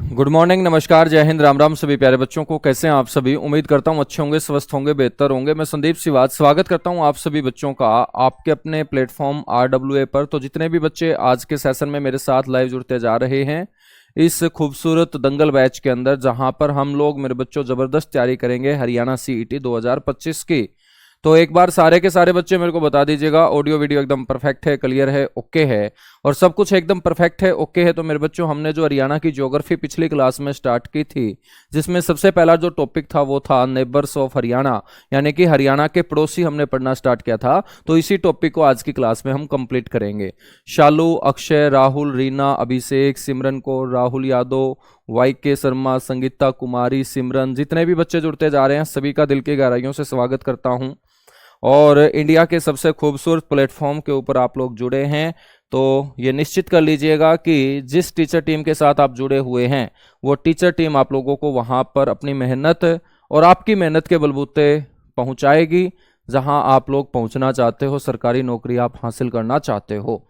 Good morning, नमस्कार, जय हिंद, राम राम सभी प्यारे बच्चों को। कैसे हैं आप सभी? उम्मीद करता हूं अच्छे होंगे, स्वस्थ होंगे, बेहतर होंगे। मैं संदीप सिवाज स्वागत करता हूं आप सभी बच्चों का आपके अपने प्लेटफॉर्म RWA पर। तो जितने भी बच्चे आज के सेशन में मेरे साथ लाइव जुड़ते जा रहे हैं इस खूबसूरत दंगल बैच के अंदर, जहां पर हम लोग मेरे बच्चों जबरदस्त तैयारी करेंगे हरियाणा CET 2025 की। तो एक बार सारे के सारे बच्चे मेरे को बता दीजिएगा, ऑडियो वीडियो एकदम परफेक्ट है, क्लियर है, ओके है, और सब कुछ एकदम परफेक्ट है, ओके है। तो मेरे बच्चों, हमने जो हरियाणा की ज्योग्राफी पिछली क्लास में स्टार्ट की थी, जिसमें सबसे पहला जो टॉपिक था वो था नेबर्स ऑफ हरियाणा, यानी कि हरियाणा के पड़ोसी हमने पढ़ना स्टार्ट किया था। तो इसी टॉपिक को आज की क्लास में हम कंप्लीट करेंगे। शालू, अक्षय, राहुल, रीना, अभिषेक, सिमरन कौर, राहुल यादव, YK शर्मा, संगीता कुमारी, सिमरन, जितने भी बच्चे जुड़ते जा रहे हैं सभी का दिल की गहराइयों से स्वागत करता हूं। और इंडिया के सबसे खूबसूरत प्लेटफॉर्म के ऊपर आप लोग जुड़े हैं, तो ये निश्चित कर लीजिएगा कि जिस टीचर टीम के साथ आप जुड़े हुए हैं वो टीचर टीम आप लोगों को वहां पर अपनी मेहनत और आपकी मेहनत के बलबूते पहुंचाएगी जहां आप लोग पहुंचना चाहते हो, सरकारी नौकरी आप हासिल करना चाहते हो।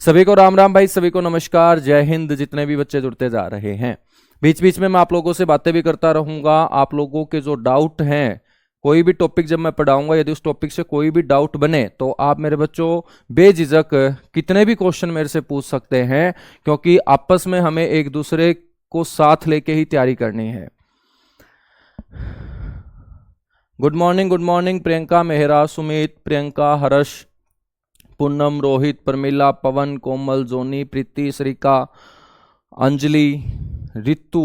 सभी को राम राम भाई, सभी को नमस्कार, जय हिंद। जितने भी बच्चे जुड़ते जा रहे हैं, बीच बीच में मैं आप लोगों से बातें भी करता रहूंगा। आप लोगों के जो डाउट हैं, कोई भी टॉपिक जब मैं पढ़ाऊंगा, यदि उस टॉपिक से कोई भी डाउट बने तो आप मेरे बच्चों बेझिझक कितने भी क्वेश्चन मेरे से पूछ सकते हैं, क्योंकि आपस में हमें एक दूसरे को साथ लेके ही तैयारी करनी है। गुड मॉर्निंग प्रियंका, मेहरा, सुमित, प्रियंका, हर्ष, पूनम, रोहित, प्रमिला, पवन, कोमल, जोनी, प्रीति, श्रीका, अंजलि, रितु।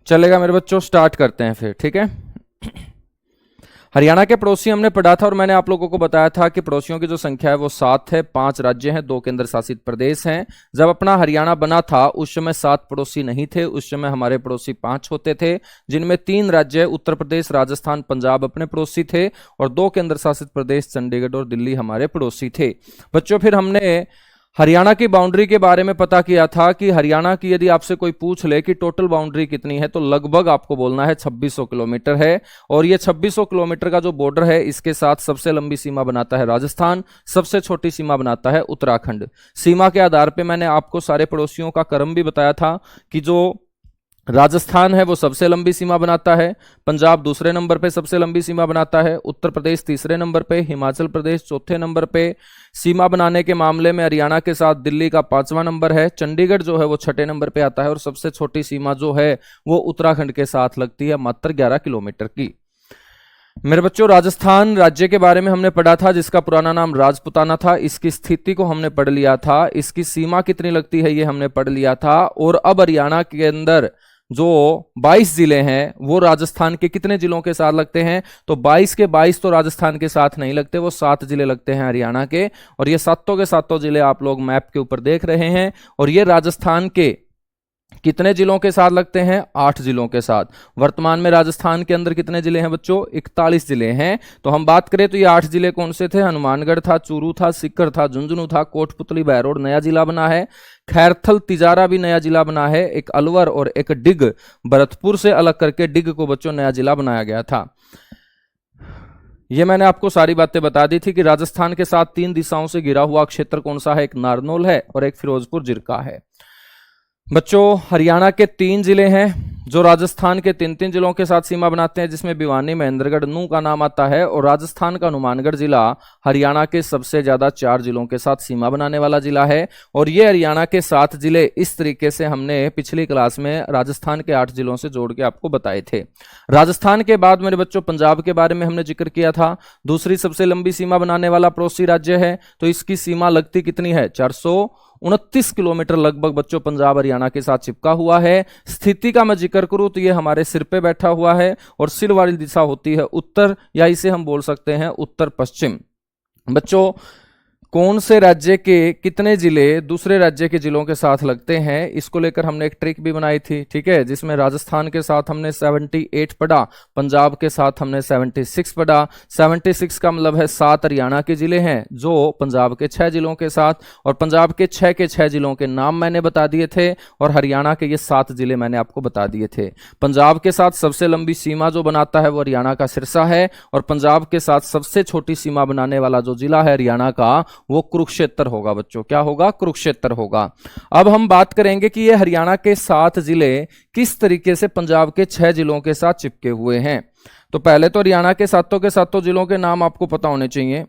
चलेगा मेरे बच्चों, स्टार्ट करते हैं फिर, ठीक है। हरियाणा के पड़ोसी हमने पढ़ा था और मैंने आप लोगों को बताया था कि पड़ोसियों की जो संख्या है वो 7 है। 5 राज्य हैं, 2 केंद्र शासित प्रदेश हैं। जब अपना हरियाणा बना था उस समय 7 पड़ोसी नहीं थे, उस समय हमारे पड़ोसी 5 होते थे, जिनमें 3 राज्य उत्तर प्रदेश, राजस्थान, पंजाब अपने पड़ोसी थे और 2 केंद्र शासित प्रदेश चंडीगढ़ और दिल्ली हमारे पड़ोसी थे। बच्चों, फिर हमने हरियाणा की बाउंड्री के बारे में पता किया था कि हरियाणा की यदि आपसे कोई पूछ ले कि टोटल बाउंड्री कितनी है, तो लगभग आपको बोलना है 2600 किलोमीटर है। और ये 2600 किलोमीटर का जो बॉर्डर है, इसके साथ सबसे लंबी सीमा बनाता है राजस्थान, सबसे छोटी सीमा बनाता है उत्तराखंड। सीमा के आधार पर मैंने आपको सारे पड़ोसियों का क्रम भी बताया था कि जो राजस्थान है वो सबसे लंबी सीमा बनाता है, पंजाब दूसरे नंबर पे सबसे लंबी सीमा बनाता है, उत्तर प्रदेश तीसरे नंबर पे, हिमाचल प्रदेश चौथे नंबर पे। सीमा बनाने के मामले में हरियाणा के साथ दिल्ली का 5वां नंबर है, चंडीगढ़ जो है वो 6ठे नंबर पे आता है, और सबसे छोटी सीमा जो है वो उत्तराखंड के साथ लगती है, मात्र 11 किलोमीटर की। मेरे बच्चों, राजस्थान राज्य के बारे में हमने पढ़ा था, जिसका पुराना नाम राजपुताना था। इसकी स्थिति को हमने पढ़ लिया था, इसकी सीमा कितनी लगती है ये हमने पढ़ लिया था। और अब हरियाणा के अंदर जो 22 जिले हैं वो राजस्थान के कितने जिलों के साथ लगते हैं? तो 22 के 22 तो राजस्थान के साथ नहीं लगते, वो 7 जिले लगते हैं हरियाणा के। और ये सातों के सातों जिले आप लोग मैप के ऊपर देख रहे हैं। और ये राजस्थान के कितने जिलों के साथ लगते हैं? 8 जिलों के साथ। वर्तमान में राजस्थान के अंदर कितने जिले हैं बच्चों? 41 जिले हैं। तो हम बात करें तो ये 8 जिले कौन से थे? हनुमानगढ़ था, चूरू था, सीकर था, झुंझुनू था, कोटपुतली, बहरोड नया जिला बना है, खैरथल, तिजारा भी नया जिला बना है, एक अलवर और एक डिग, भरतपुर से अलग करके डिग को बच्चों नया जिला बनाया गया था। ये मैंने आपको सारी बातें बता दी थी कि राजस्थान के साथ 3 दिशाओं से घिरा हुआ क्षेत्र कौन सा है? एक नारनौल है और एक फिरोजपुर जिरका है। बच्चों, हरियाणा के 3 जिले हैं जो राजस्थान के 3 जिलों के साथ सीमा बनाते हैं, जिसमें भिवानी, महेंद्रगढ़, नूह का नाम आता है। और राजस्थान का हनुमानगढ़ जिला हरियाणा के सबसे ज्यादा 4 जिलों के साथ सीमा बनाने वाला जिला है। और ये हरियाणा के 7 जिले इस तरीके से हमने पिछली क्लास में राजस्थान के 8 जिलों से जोड़ के आपको बताए थे। राजस्थान के बाद मेरे बच्चों पंजाब के बारे में हमने जिक्र किया था, दूसरी सबसे लंबी सीमा बनाने वाला पड़ोसी राज्य है। तो इसकी सीमा लगती कितनी है? 429 किलोमीटर लगभग बच्चों पंजाब हरियाणा के साथ चिपका हुआ है। स्थिति का मैं जिक्र करूं तो ये हमारे सिर पे बैठा हुआ है और सिर वाली दिशा होती है उत्तर, या इसे हम बोल सकते हैं उत्तर पश्चिम। बच्चों, कौन से राज्य के कितने जिले दूसरे राज्य के जिलों के साथ लगते हैं, इसको लेकर हमने एक ट्रिक भी बनाई थी, ठीक है, जिसमें राजस्थान के साथ हमने 78 पढ़ा, पंजाब के साथ हमने 76 पढ़ा। 76 का मतलब है 7 हरियाणा के जिले हैं जो पंजाब के 6 जिलों के साथ, और पंजाब के 6 जिलों के नाम मैंने बता दिए थे, और हरियाणा के ये 7 जिले मैंने आपको बता दिए थे। पंजाब के साथ सबसे लंबी सीमा जो बनाता है वो हरियाणा का सिरसा है, और पंजाब के साथ सबसे छोटी सीमा बनाने वाला जो जिला है हरियाणा का वो कुरुक्षेत्र होगा बच्चों। क्या होगा? कुरुक्षेत्र होगा। अब हम बात करेंगे कि ये हरियाणा के 7 जिले किस तरीके से पंजाब के 6 जिलों के साथ चिपके हुए हैं। तो पहले तो हरियाणा के सातों जिलों के नाम आपको पता होने चाहिए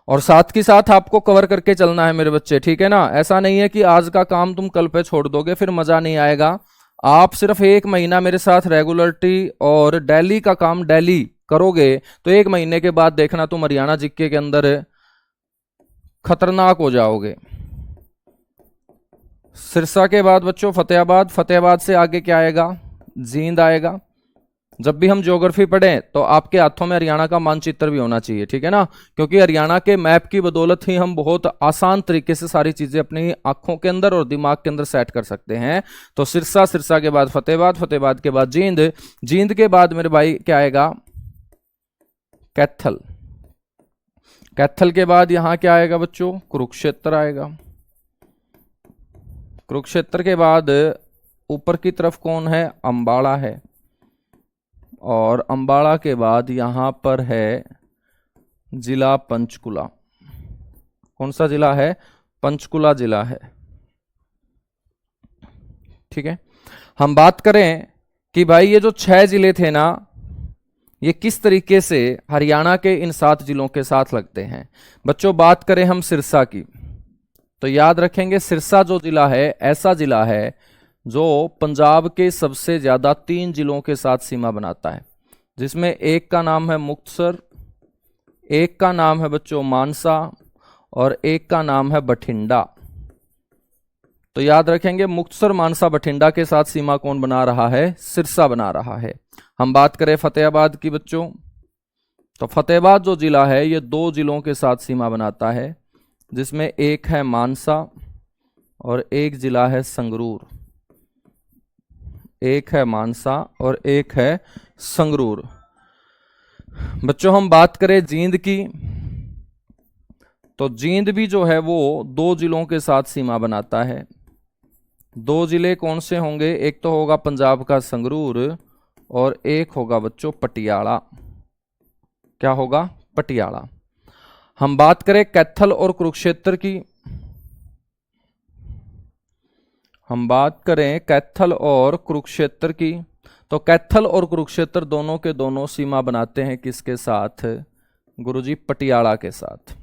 और साथ ही साथ आपको कवर करके चलना है मेरे बच्चे, ठीक है ना। ऐसा नहीं है कि आज का काम तुम कल पे छोड़ दोगे, फिर मजा नहीं आएगा। आप सिर्फ 1 महीना मेरे साथ रेगुलरिटी और डेली का काम डेली करोगे तो 1 महीने के बाद देखना तुम हरियाणा जीके के अंदर खतरनाक हो जाओगे। सिरसा के बाद बच्चों फतेहाबाद, फतेहाबाद से आगे क्या आएगा? जींद आएगा। जब भी हम ज्योग्राफी पढ़ें तो आपके हाथों में हरियाणा का मानचित्र भी होना चाहिए, ठीक है ना, क्योंकि हरियाणा के मैप की बदौलत ही हम बहुत आसान तरीके से सारी चीजें अपनी आंखों के अंदर और दिमाग के अंदर सेट कर सकते हैं। तो सिरसा, सिरसा के बाद फतेहाबाद, फतेहाबाद के बाद जींद, जींद के बाद मेरे भाई क्या आएगा? कैथल, कैथल के बाद यहां क्या आएगा बच्चों? कुरुक्षेत्र आएगा। कुरुक्षेत्र के बाद ऊपर की तरफ कौन है? अंबाला है। और अंबाला के बाद यहां पर है जिला पंचकुला। कौन सा जिला है? पंचकुला जिला है, ठीक है। हम बात करें कि भाई ये जो 6 जिले थे ना, ये किस तरीके से हरियाणा के इन 7 जिलों के साथ लगते हैं। बच्चों बात करें हम सिरसा की, तो याद रखेंगे सिरसा जो जिला है ऐसा जिला है जो पंजाब के सबसे ज्यादा 3 जिलों के साथ सीमा बनाता है, जिसमें एक का नाम है मुक्तसर, एक का नाम है बच्चों मानसा और एक का नाम है बठिंडा। तो याद रखेंगे मुक्तसर, मानसा, बठिंडा के साथ सीमा कौन बना रहा है? सिरसा बना रहा है। हम बात करें फतेहाबाद की बच्चों, तो फतेहाबाद जो जिला है ये 2 जिलों के साथ सीमा बनाता है, जिसमें एक है मानसा और एक जिला है संगरूर। एक है मानसा और एक है संगरूर। बच्चों हम बात करें जींद की, तो जींद भी जो है वो 2 जिलों के साथ सीमा बनाता है। 2 जिले कौन से होंगे? एक तो होगा पंजाब का संगरूर और एक होगा बच्चों पटियाला। क्या होगा? पटियाला। हम बात करें कैथल और कुरुक्षेत्र की, हम बात करें कैथल और कुरुक्षेत्र की, तो कैथल और कुरुक्षेत्र दोनों के दोनों सीमा बनाते हैं किसके साथ? गुरुजी पटियाला के साथ,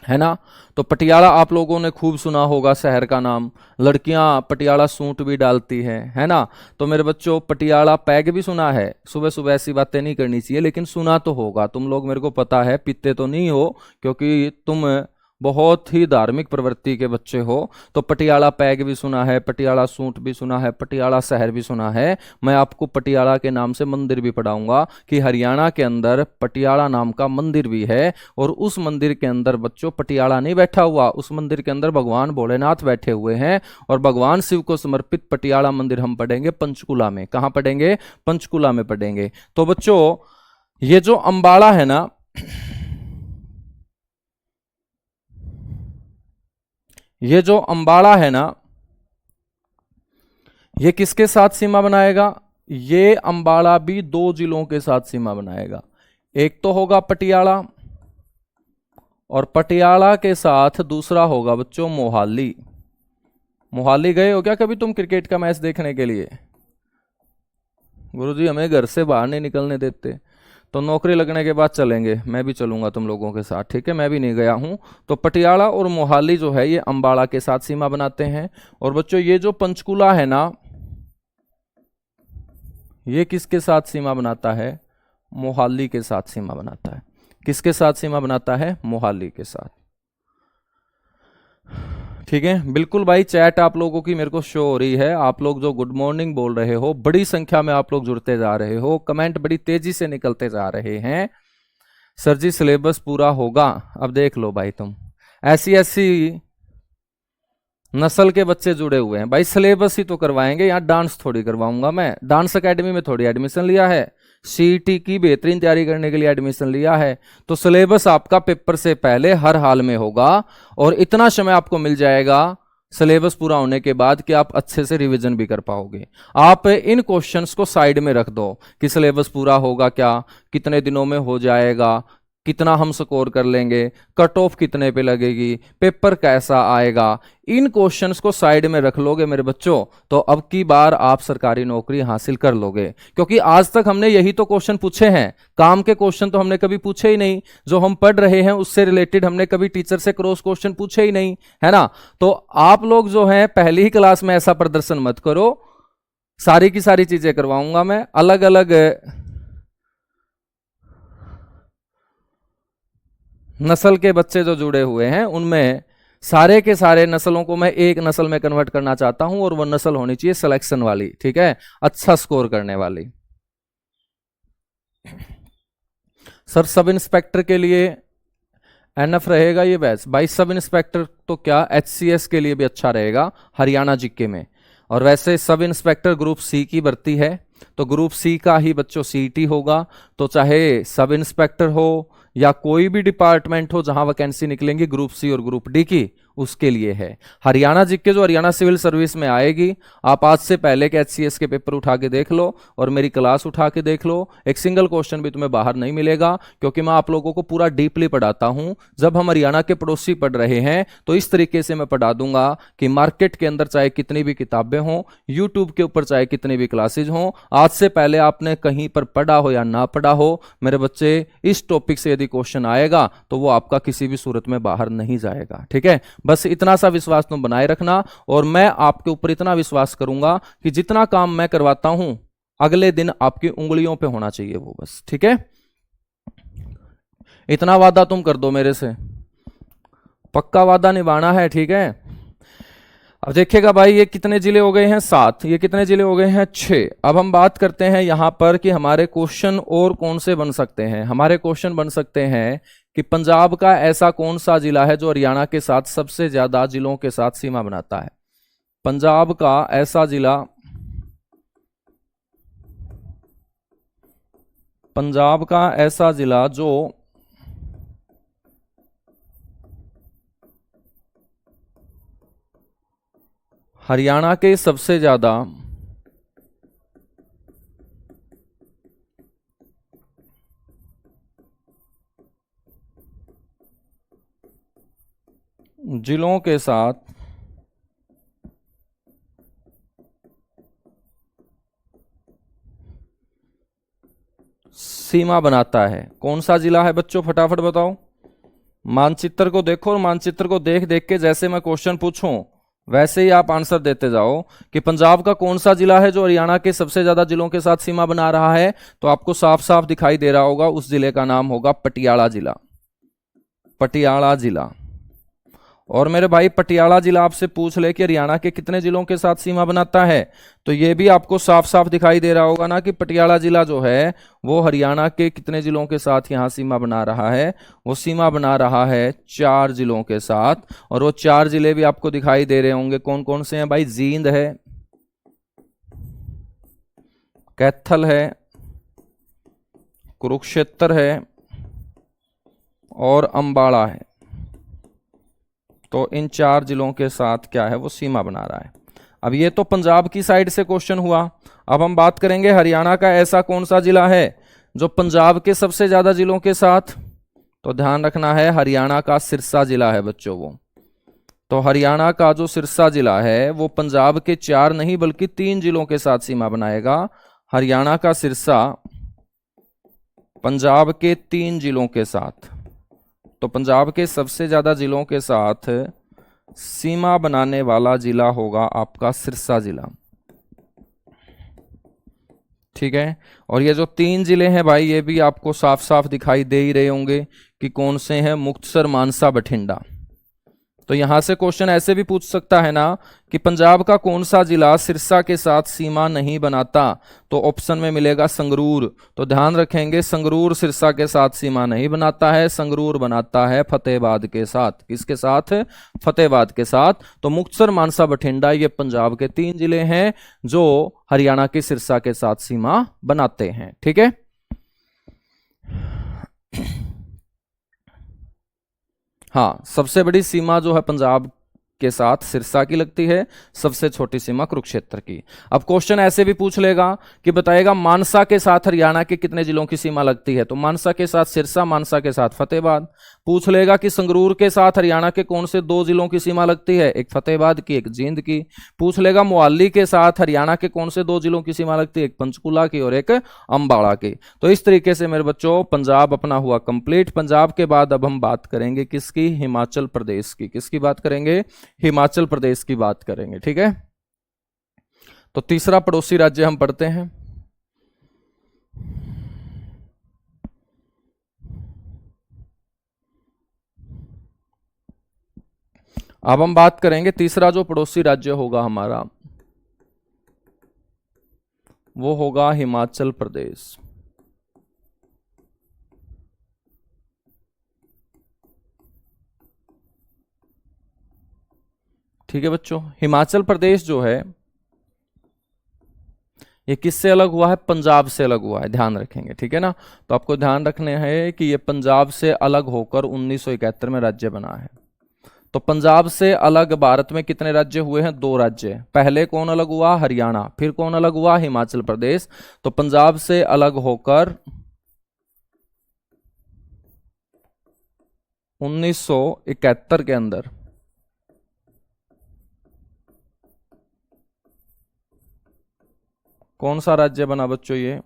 है ना। तो पटियाला आप लोगों ने खूब सुना होगा शहर का नाम, लड़कियां पटियाला सूट भी डालती हैं, है ना। तो मेरे बच्चों पटियाला पैग भी सुना है। सुबह सुबह ऐसी बातें नहीं करनी चाहिए, लेकिन सुना तो होगा तुम लोग, मेरे को पता है, पीते तो नहीं हो क्योंकि तुम बहुत ही धार्मिक प्रवृत्ति के बच्चे हो। तो पटियाला पैग भी सुना है, पटियाला सूट भी सुना है, पटियाला शहर भी सुना है। मैं आपको पटियाला के नाम से मंदिर भी पढ़ाऊंगा कि हरियाणा के अंदर पटियाला नाम का मंदिर भी है, और उस मंदिर के अंदर बच्चों पटियाला नहीं बैठा हुआ, उस मंदिर के अंदर भगवान भोलेनाथ बैठे हुए हैं। और भगवान शिव को समर्पित पटियाला मंदिर हम पढ़ेंगे पंचकुला में। कहां पढ़ेंगे? पंचकुला में पढ़ेंगे। तो बच्चों ये जो अंबाला है ना, ये जो अंबाला है ना, ये किसके साथ सीमा बनाएगा? ये अंबाला भी 2 जिलों के साथ सीमा बनाएगा। एक तो होगा पटियाला और पटियाला के साथ दूसरा होगा बच्चों मोहाली। मोहाली गए हो क्या कभी तुम क्रिकेट का मैच देखने के लिए? गुरुजी हमें घर से बाहर नहीं निकलने देते। तो नौकरी लगने के बाद चलेंगे, मैं भी चलूंगा तुम लोगों के साथ, ठीक है। मैं भी नहीं गया हूं। तो पटियाला और मोहाली जो है ये अंबाला के साथ सीमा बनाते हैं। और बच्चों ये जो पंचकुला है ना, ये किसके साथ सीमा बनाता है? मोहाली के साथ सीमा बनाता है। किसके साथ सीमा बनाता है? मोहाली के साथ, ठीक है। बिल्कुल भाई, चैट आप लोगों की मेरे को शो हो रही है। आप लोग जो गुड मॉर्निंग बोल रहे हो, बड़ी संख्या में आप लोग जुड़ते जा रहे हो, कमेंट बड़ी तेजी से निकलते जा रहे हैं। सर जी सिलेबस पूरा होगा? अब देख लो भाई, तुम ऐसी ऐसी नस्ल के बच्चे जुड़े हुए हैं भाई, सिलेबस ही तो करवाएंगे, यहाँ डांस थोड़ी करवाऊंगा मैं। डांस एकेडमी में थोड़ी एडमिशन लिया है, सीईटी की बेहतरीन तैयारी करने के लिए एडमिशन लिया है। तो सिलेबस आपका पेपर से पहले हर हाल में होगा, और इतना समय आपको मिल जाएगा सिलेबस पूरा होने के बाद कि आप अच्छे से रिवीजन भी कर पाओगे। आप इन क्वेश्चंस को साइड में रख दो कि सिलेबस पूरा होगा क्या, कितने दिनों में हो जाएगा, कितना हम स्कोर कर लेंगे, कट ऑफ कितने पे लगेगी, पेपर कैसा आएगा, इन क्वेश्चंस को साइड में रख लोगे मेरे बच्चों तो अब की बार आप सरकारी नौकरी हासिल कर लोगे। क्योंकि आज तक हमने यही तो क्वेश्चन पूछे हैं, काम के क्वेश्चन तो हमने कभी पूछे ही नहीं। जो हम पढ़ रहे हैं उससे रिलेटेड हमने कभी टीचर से क्रॉस क्वेश्चन पूछे ही नहीं, है ना। तो आप लोग जो है पहली ही क्लास में ऐसा प्रदर्शन मत करो, सारी की सारी चीजें करवाऊंगा मैं। अलग अलग नस्ल के बच्चे जो जुड़े हुए हैं उनमें सारे के सारे नस्लों को मैं एक नस्ल में कन्वर्ट करना चाहता हूं, और वो नस्ल होनी चाहिए सिलेक्शन वाली, ठीक है, अच्छा स्कोर करने वाली। सर सब इंस्पेक्टर के लिए एनएफ रहेगा ये बैच? भाई सब इंस्पेक्टर तो क्या, एचसीएस के लिए भी अच्छा रहेगा हरियाणा जीके में। और वैसे सब इंस्पेक्टर ग्रुप सी की भर्ती है, तो ग्रुप सी का ही बच्चों सीईटी होगा। तो चाहे सब इंस्पेक्टर हो या कोई भी डिपार्टमेंट हो जहां वैकेंसी निकलेंगी ग्रुप सी और ग्रुप डी की, उसके लिए है। हरियाणा जीके जो हरियाणा सिविल सर्विस में आएगी, आप आज से पहले के एचसीएस के पेपर उठा के देख लो और मेरी क्लास उठा के देख लो, एक सिंगल क्वेश्चन भी तुम्हें बाहर नहीं मिलेगा, क्योंकि मैं आप लोगों को पूरा डीपली पढ़ाता हूं। जब हम हरियाणा के पड़ोसी पढ़ रहे हैं तो इस तरीके से मैं पढ़ा दूंगा कि मार्केट के अंदर चाहे कितनी भी किताबें हों, यूट्यूब के ऊपर चाहे कितनी भी क्लासेज हों, आज से पहले आपने कहीं पर पढ़ा हो या ना पढ़ा हो मेरे बच्चे, इस टॉपिक से यदि क्वेश्चन आएगा तो वो आपका किसी भी सूरत में बाहर नहीं जाएगा, ठीक है। बस इतना सा विश्वास तुम बनाए रखना, और मैं आपके ऊपर इतना विश्वास करूंगा कि जितना काम मैं करवाता हूं अगले दिन आपकी उंगलियों पे होना चाहिए वो, बस, ठीक है। इतना वादा तुम कर दो मेरे से, पक्का वादा निभाना है, ठीक है। अब देखिएगा भाई, ये कितने जिले हो गए हैं? 7। ये कितने जिले हो गए हैं? 6। अब हम बात करते हैं यहां पर कि हमारे क्वेश्चन और कौन से बन सकते हैं। हमारे क्वेश्चन बन सकते हैं कि पंजाब का ऐसा कौन सा जिला है जो हरियाणा के साथ सबसे ज्यादा जिलों के साथ सीमा बनाता है। पंजाब का ऐसा जिला, पंजाब का ऐसा जिला जो हरियाणा के सबसे ज्यादा जिलों के साथ सीमा बनाता है। कौन सा जिला है बच्चों, फटाफट बताओ। मानचित्र को देखो और मानचित्र को देख देख के जैसे मैं क्वेश्चन पूछूं वैसे ही आप आंसर देते जाओ कि पंजाब का कौन सा जिला है जो हरियाणा के सबसे ज्यादा जिलों के साथ सीमा बना रहा है। तो आपको साफ साफ दिखाई दे रहा होगा, उस जिले का नाम होगा पटियाला जिला। पटियाला जिला। और मेरे भाई पटियाला जिला आपसे पूछ ले कि हरियाणा के कितने जिलों के साथ सीमा बनाता है, तो ये भी आपको साफ साफ दिखाई दे रहा होगा ना कि पटियाला जिला जो है वो हरियाणा के कितने जिलों के साथ यहां सीमा बना रहा है। वो सीमा बना रहा है 4 जिलों के साथ। और वो 4 जिले भी आपको दिखाई दे रहे होंगे, कौन कौन से हैं भाई? जींद है, कैथल है, कुरुक्षेत्र है और अंबाला है। तो इन 4 जिलों के साथ क्या है, वो सीमा बना रहा है। अब ये तो पंजाब की साइड से क्वेश्चन हुआ। अब हम बात करेंगे हरियाणा का ऐसा कौन सा जिला है जो पंजाब के सबसे ज्यादा जिलों के साथ। तो ध्यान रखना है, हरियाणा का सिरसा जिला है बच्चों वो। तो हरियाणा का जो सिरसा जिला है वो पंजाब के 4 नहीं बल्कि 3 जिलों के साथ सीमा बनाएगा। हरियाणा का सिरसा पंजाब के 3 जिलों के साथ। तो पंजाब के सबसे ज्यादा जिलों के साथ सीमा बनाने वाला जिला होगा आपका सिरसा जिला, ठीक है। और ये जो 3 जिले हैं भाई, ये भी आपको साफ साफ दिखाई दे ही रहे होंगे कि कौन से हैं, मुक्तसर, मानसा, बठिंडा। तो यहां से क्वेश्चन ऐसे भी पूछ सकता है ना कि पंजाब का कौन सा जिला सिरसा के साथ सीमा नहीं बनाता, तो ऑप्शन में मिलेगा संगरूर। तो ध्यान रखेंगे, संगरूर सिरसा के साथ सीमा नहीं बनाता है, संगरूर बनाता है फतेहाबाद के साथ। किसके साथ? फतेहाबाद के साथ। तो मुक्तसर, मानसा, बठिंडा ये पंजाब के 3 जिले हैं जो हरियाणा के सिरसा के साथ सीमा बनाते हैं, ठीक है। हाँ, सबसे बड़ी सीमा जो है पंजाब के साथ सिरसा की लगती है, सबसे छोटी सीमा कुरुक्षेत्र की। अब क्वेश्चन ऐसे भी पूछ लेगा कि बताएगा मानसा के साथ हरियाणा के कितने जिलों की सीमा लगती है, तो मानसा के साथ सिरसा, मानसा के साथ फतेहाबाद। पूछ लेगा कि संगरूर के साथ हरियाणा के कौन से दो जिलों की सीमा लगती है, एक फतेहाबाद की, एक जींद की। पूछ लेगा मोहाली के साथ हरियाणा के कौन से दो जिलों की सीमा लगती है, एक पंचकुला की और एक अंबाला की। तो इस तरीके से मेरे बच्चों पंजाब अपना हुआ कंप्लीट। पंजाब के बाद अब हम बात करेंगे किसकी, हिमाचल प्रदेश की। किसकी बात करेंगे, हिमाचल प्रदेश की बात करेंगे, ठीक है। तो तीसरा पड़ोसी राज्य हम पढ़ते हैं। अब हम बात करेंगे तीसरा जो पड़ोसी राज्य होगा हमारा, वो होगा हिमाचल प्रदेश। ठीक है बच्चों, हिमाचल प्रदेश जो है ये किससे अलग हुआ है, पंजाब से अलग हुआ है, ध्यान रखेंगे, ठीक है ना। तो आपको ध्यान रखने हैं कि ये पंजाब से अलग होकर 1971 में राज्य बना है। तो पंजाब से अलग भारत में कितने राज्य हुए हैं, दो राज्य। पहले कौन अलग हुआ, हरियाणा, फिर कौन अलग हुआ, हिमाचल प्रदेश। तो पंजाब से अलग होकर 1971 के अंदर कौन सा राज्य बना बच्चों, ये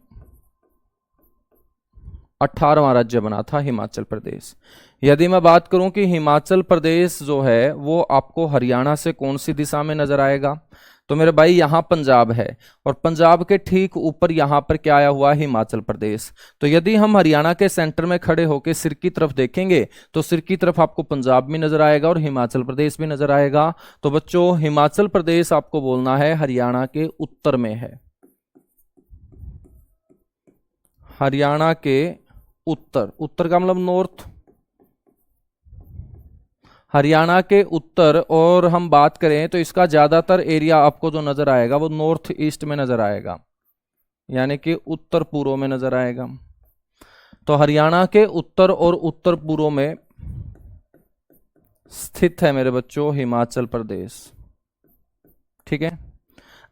18वां राज्य बना था हिमाचल प्रदेश। यदि मैं बात करूं कि हिमाचल प्रदेश जो है वो आपको हरियाणा से कौन सी दिशा में नजर आएगा, तो मेरे भाई यहां पंजाब है और पंजाब के ठीक ऊपर यहां पर क्या आया हुआ है, हिमाचल प्रदेश। तो यदि हम हरियाणा के सेंटर में खड़े होकर सिर की तरफ देखेंगे तो सिर की तरफ आपको पंजाब भी नजर आएगा और हिमाचल प्रदेश भी नजर आएगा। तो बच्चों हिमाचल प्रदेश आपको बोलना है हरियाणा के उत्तर में है, हरियाणा के उत्तर, उत्तर का मतलब नॉर्थ, हरियाणा के उत्तर। और हम बात करें तो इसका ज्यादातर एरिया आपको जो नजर आएगा वो नॉर्थ ईस्ट में नजर आएगा, यानी कि उत्तर पूर्व में नजर आएगा। तो हरियाणा के उत्तर और उत्तर पूर्व में स्थित है मेरे बच्चों हिमाचल प्रदेश, ठीक है।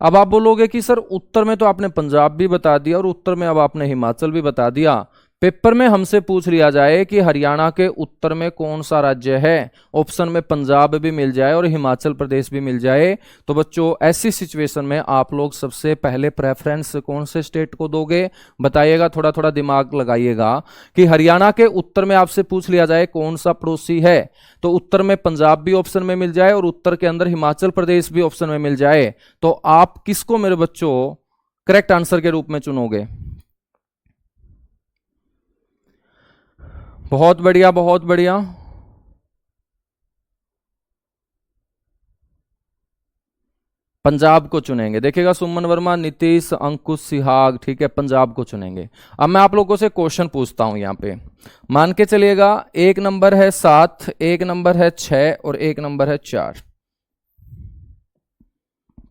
अब आप बोलोगे कि सर उत्तर में तो आपने पंजाब भी बता दिया और उत्तर में अब आपने हिमाचल भी बता दिया, पेपर में हमसे पूछ लिया जाए कि हरियाणा के उत्तर में कौन सा राज्य है, ऑप्शन में पंजाब भी मिल जाए और हिमाचल प्रदेश भी मिल जाए, तो बच्चों ऐसी सिचुएशन में आप लोग सबसे पहले प्रेफरेंस कौन से स्टेट को दोगे, बताइएगा, थोड़ा थोड़ा दिमाग लगाइएगा। कि हरियाणा के उत्तर में आपसे पूछ लिया जाए कौन सा पड़ोसी है, तो उत्तर में पंजाब भी ऑप्शन में मिल जाए और उत्तर के अंदर हिमाचल प्रदेश भी ऑप्शन में मिल जाए, तो आप किसको मेरे बच्चों करेक्ट आंसर के रूप में चुनोगे। बहुत बढ़िया, बहुत बढ़िया। पंजाब को चुनेंगे, देखिएगा सुमन वर्मा, नीतीश, अंकुश सिहाग, ठीक है, पंजाब को चुनेंगे। अब मैं आप लोगों से क्वेश्चन पूछता हूं यहां पे, मान के चलिएगा एक नंबर है 7, एक नंबर है 6 और एक नंबर है 4,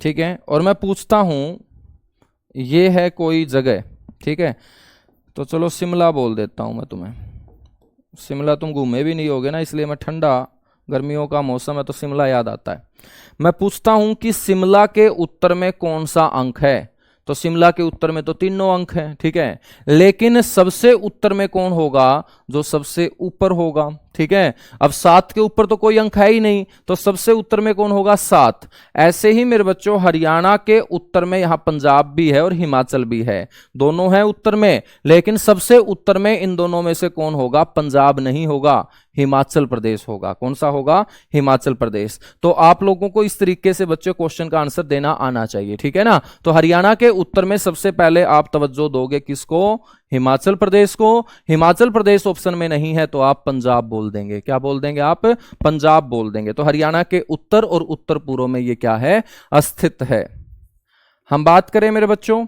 ठीक है। और मैं पूछता हूं ये है कोई जगह, ठीक है। तो चलो शिमला बोल देता हूं मैं तुम्हें, शिमला तुम घूमे भी नहीं होगे ना, इसलिए मैं ठंडा, गर्मियों का मौसम है तो शिमला याद आता है। मैं पूछता हूं कि शिमला के उत्तर में कौन सा अंक है, तो शिमला के उत्तर में तो तीनों अंक हैं, ठीक है। लेकिन सबसे उत्तर में कौन होगा, जो सबसे ऊपर होगा, ठीक है। अब 7 के ऊपर तो कोई अंक है ही नहीं, तो सबसे उत्तर में कौन होगा, 7। ऐसे ही मेरे बच्चों हरियाणा के उत्तर में यहां पंजाब भी है और हिमाचल भी है, दोनों हैं उत्तर में, लेकिन सबसे उत्तर में इन दोनों में से कौन होगा, पंजाब नहीं होगा, हिमाचल प्रदेश होगा। कौन सा होगा, हिमाचल प्रदेश। तो आप लोगों को इस तरीके से बच्चों क्वेश्चन का आंसर देना आना चाहिए, ठीक है ना। तो हरियाणा के उत्तर में सबसे पहले आप तवज्जो दोगे किसको, हिमाचल प्रदेश को। हिमाचल प्रदेश ऑप्शन में नहीं है तो आप पंजाब बोल देंगे, क्या बोल देंगे आप, पंजाब बोल देंगे। तो हरियाणा के उत्तर और उत्तर पूर्व में ये क्या है, स्थित है। हम बात करें मेरे बच्चों,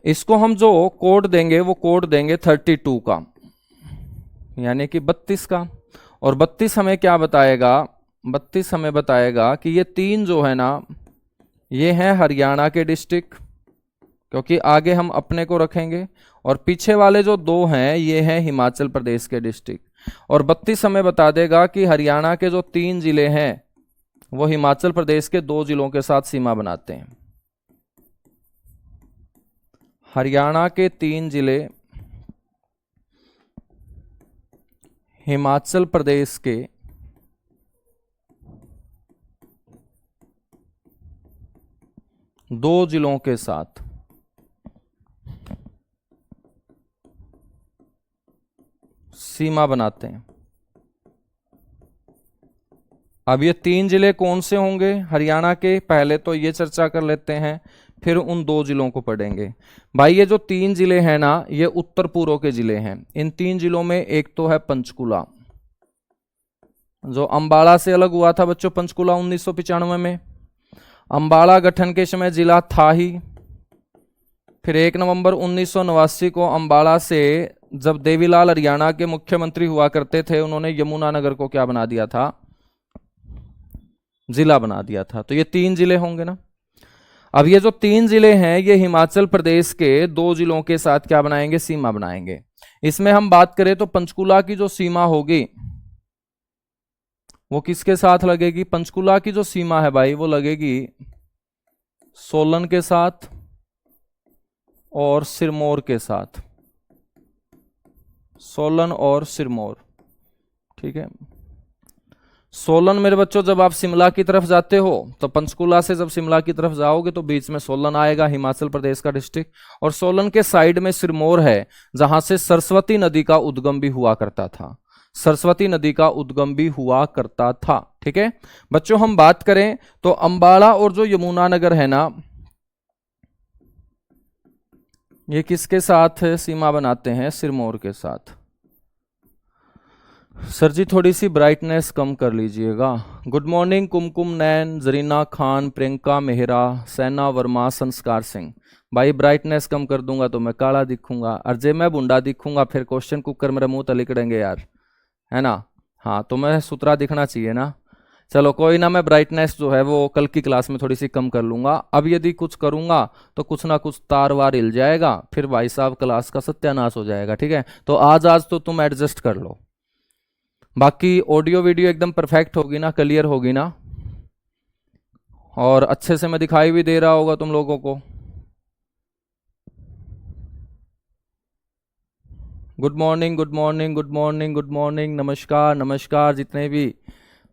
इसको हम जो कोड देंगे वो कोड देंगे 32 का, यानी कि 32 का। और 32 हमें क्या बताएगा, 32 हमें बताएगा कि ये 3 जो है ना, ये हैं हरियाणा के डिस्ट्रिक्ट, क्योंकि आगे हम अपने को रखेंगे, और पीछे वाले जो 2 हैं ये हैं हिमाचल प्रदेश के डिस्ट्रिक्ट। और 32 हमें बता देगा कि हरियाणा के जो 3 जिले हैं वो हिमाचल प्रदेश के 2 जिलों के साथ सीमा बनाते हैं। हरियाणा के 3 जिले हिमाचल प्रदेश के 2 जिलों के साथ सीमा बनाते हैं। अब ये 3 जिले कौन से होंगे हरियाणा के, पहले तो ये चर्चा कर लेते हैं, फिर उन 2 जिलों को पढ़ेंगे। भाई ये जो 3 जिले हैं ना, ये उत्तर पूर्व के जिले हैं। इन 3 जिलों में एक तो है पंचकुला, जो अंबाला से अलग हुआ था बच्चों, पंचकुला 1995 में। अंबाला गठन के समय जिला था ही। फिर 1 नवंबर 1989 को अंबाला से जब देवीलाल हरियाणा के मुख्यमंत्री हुआ करते थे, उन्होंने यमुनानगर को क्या बना दिया था, जिला बना दिया था। तो ये 3 जिले होंगे ना। अब ये जो 3 जिले हैं ये हिमाचल प्रदेश के 2 जिलों के साथ क्या बनाएंगे, सीमा बनाएंगे। इसमें हम बात करें तो पंचकुला की जो सीमा होगी वो किसके साथ लगेगी, पंचकुला की जो सीमा है भाई वो लगेगी सोलन के साथ और सिरमौर के साथ, सोलन और सिरमौर। ठीक है, सोलन मेरे बच्चों जब आप शिमला की तरफ जाते हो तो पंचकुला से जब शिमला की तरफ जाओगे तो बीच में सोलन आएगा, हिमाचल प्रदेश का डिस्ट्रिक्ट, और सोलन के साइड में सिरमौर है जहां से सरस्वती नदी का उद्गम भी हुआ करता था, सरस्वती नदी का उद्गम भी हुआ करता था। ठीक है बच्चों, हम बात करें तो अंबाला और जो यमुनानगर है ना, ये किसके साथ सीमा बनाते हैं, सिरमौर के साथ। सर जी थोड़ी सी ब्राइटनेस कम कर लीजिएगा। गुड मॉर्निंग कुमकुम नैन, जरीना खान, प्रियंका मेहरा, सैना वर्मा, संस्कार सिंह। भाई ब्राइटनेस कम कर दूंगा तो मैं काला दिखूंगा, और जे मैं बुंडा दिखूंगा फिर क्वेश्चन कुकर मेरे मुंह तक लिकड़ेंगे यार, है ना। हाँ तो मैं सुथरा दिखना चाहिए ना। चलो कोई ना, मैं ब्राइटनेस जो है वो कल की क्लास में थोड़ी सी कम कर लूंगा। अब यदि कुछ करूंगा तो कुछ ना कुछ तार वार हिल जाएगा, फिर भाई साहब क्लास का सत्यानाश हो जाएगा। ठीक है, तो आज तो तुम एडजस्ट कर लो। बाकी ऑडियो वीडियो एकदम परफेक्ट होगी ना, क्लियर होगी ना, और अच्छे से मैं दिखाई भी दे रहा होगा तुम लोगों को। Good morning, good morning, good morning, good morning, नमस्कार नमस्कार। जितने भी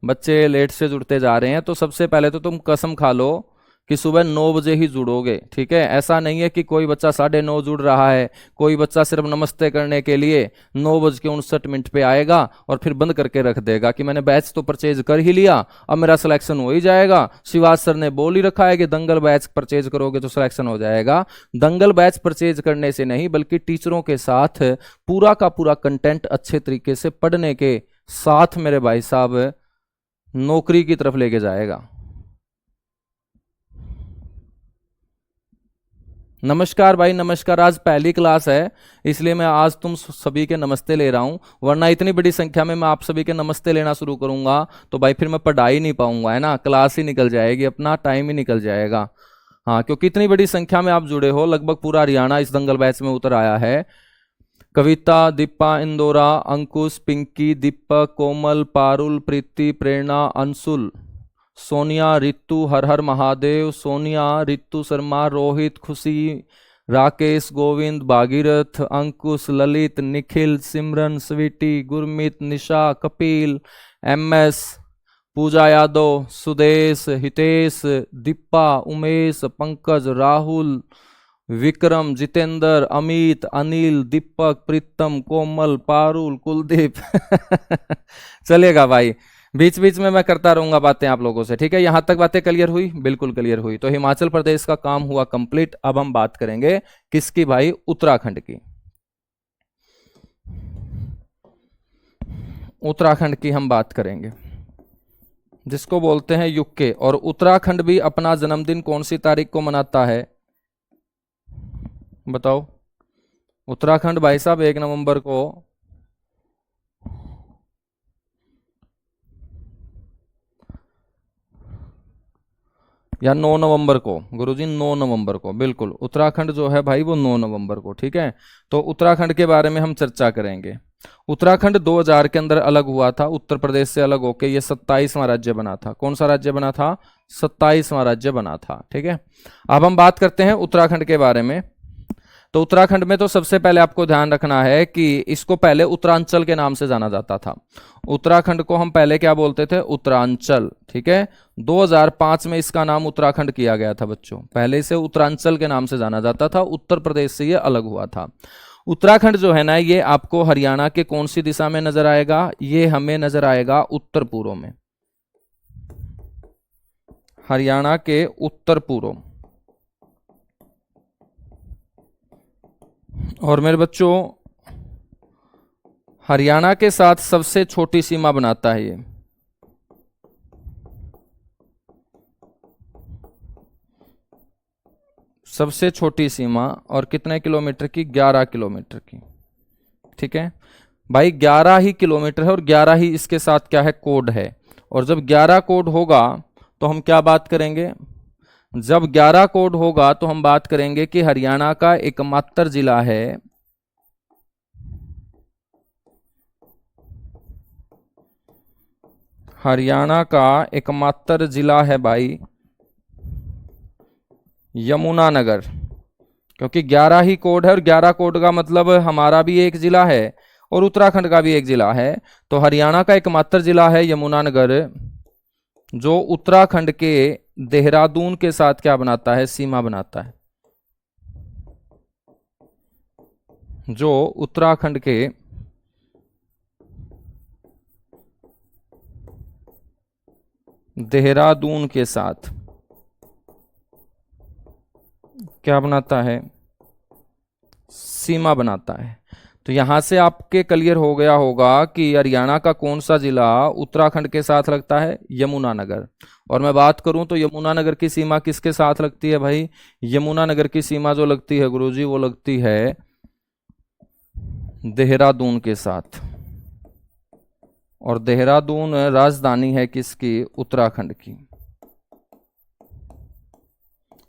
बच्चे लेट से जुड़ते जा रहे हैं, तो सबसे पहले तो तुम कसम खा लो कि सुबह 9 बजे ही जुड़ोगे। ठीक है, ऐसा नहीं है कि कोई बच्चा 9:30 जुड़ रहा है, कोई बच्चा सिर्फ नमस्ते करने के लिए 9:59 पे आएगा और फिर बंद करके रख देगा कि मैंने बैच तो परचेज कर ही लिया, अब मेरा सिलेक्शन हो ही जाएगा। शिवाज सर ने बोल ही रखा है कि दंगल बैच परचेज करोगे तो सिलेक्शन हो जाएगा। दंगल बैच परचेज करने से नहीं, बल्कि टीचरों के साथ पूरा का पूरा कंटेंट अच्छे तरीके से पढ़ने के साथ मेरे भाई साहब नौकरी की तरफ लेके जाएगा। नमस्कार भाई नमस्कार। आज पहली क्लास है इसलिए मैं आज तुम सभी के नमस्ते ले रहा हूं, वरना इतनी बड़ी संख्या में मैं आप सभी के नमस्ते लेना शुरू करूंगा तो भाई फिर मैं पढ़ा ही नहीं पाऊंगा, है ना, क्लास ही निकल जाएगी, अपना टाइम ही निकल जाएगा। हाँ, क्योंकि इतनी बड़ी संख्या में आप जुड़े हो, लगभग पूरा हरियाणा इस दंगल बैच में उतर आया है। कविता, दीपा, इंदौरा, अंकुश, पिंकी, दीपक, कोमल, पारुल, प्रीति, प्रेरणा, अंशुल, सोनिया, रितु, हर हर महादेव, सोनिया, रितु शर्मा, रोहित, खुशी, राकेश, गोविंद, भागीरथ, अंकुश, ललित, निखिल, सिमरन, स्वीटी, गुरमीत, निशा, कपिल, MS, पूजा यादव, सुदेश, हितेश, दीपा, उमेश, पंकज, राहुल, विक्रम, जितेंद्र, अमित, अनिल, दीपक, प्रीतम, कोमल, पारुल, कुलदीप चलेगा भाई, बीच बीच में मैं करता रहूंगा बातें आप लोगों से। ठीक है, यहां तक बातें क्लियर हुई, बिल्कुल क्लियर हुई। तो हिमाचल प्रदेश का काम हुआ कंप्लीट। अब हम बात करेंगे किसकी भाई, उत्तराखंड की। उत्तराखंड की हम बात करेंगे, जिसको बोलते हैं यूके। और उत्तराखंड भी अपना जन्मदिन कौन सी तारीख को मनाता है बताओ। उत्तराखंड भाई साहब 1 नवंबर को, या 9 नवंबर को, गुरुजी 9 नवंबर को, बिल्कुल उत्तराखंड जो है भाई वो 9 नवंबर को। ठीक है, तो उत्तराखंड के बारे में हम चर्चा करेंगे। उत्तराखंड 2000 के अंदर अलग हुआ था, उत्तर प्रदेश से अलग होके ये 27वां राज्य बना था। कौन सा राज्य बना था? 27वां राज्य बना था। ठीक है, अब हम बात करते हैं उत्तराखंड के बारे में। तो उत्तराखंड में तो सबसे पहले आपको ध्यान रखना है कि इसको पहले उत्तरांचल के नाम से जाना जाता था। उत्तराखंड को हम पहले क्या बोलते थे? उत्तरांचल। ठीक है, 2005 में इसका नाम उत्तराखंड किया गया था बच्चों। पहले इसे उत्तरांचल के नाम से जाना जाता था, उत्तर प्रदेश से ये अलग हुआ था। उत्तराखंड जो है ना, ये आपको हरियाणा के कौन सी दिशा में नजर आएगा? ये हमें नजर आएगा उत्तर पूर्व में, हरियाणा के उत्तर पूर्व। और मेरे बच्चों, हरियाणा के साथ सबसे छोटी सीमा बनाता है ये। सबसे छोटी सीमा, और कितने किलोमीटर की? 11 किलोमीटर की। ठीक है भाई, 11 ही किलोमीटर है, और 11 ही इसके साथ क्या है? कोड है। और जब 11 कोड होगा तो हम क्या बात करेंगे? जब 11 कोड होगा तो हम बात करेंगे कि हरियाणा का एकमात्र जिला है, हरियाणा का एकमात्र जिला है भाई यमुनानगर। क्योंकि 11 ही कोड है, और 11 कोड का मतलब हमारा भी एक जिला है और उत्तराखंड का भी एक जिला है। तो हरियाणा का एकमात्र जिला है यमुनानगर, जो उत्तराखंड के देहरादून के साथ क्या बनाता है? सीमा बनाता है। जो उत्तराखंड के देहरादून के साथ क्या बनाता है? सीमा बनाता है। तो यहां से आपके क्लियर हो गया होगा कि हरियाणा का कौन सा जिला उत्तराखंड के साथ लगता है? यमुनानगर। और मैं बात करूं तो यमुनानगर की सीमा किसके साथ लगती है भाई? यमुनानगर की सीमा जो लगती है गुरुजी, वो लगती है देहरादून के साथ। और देहरादून राजधानी है किसकी? उत्तराखंड की।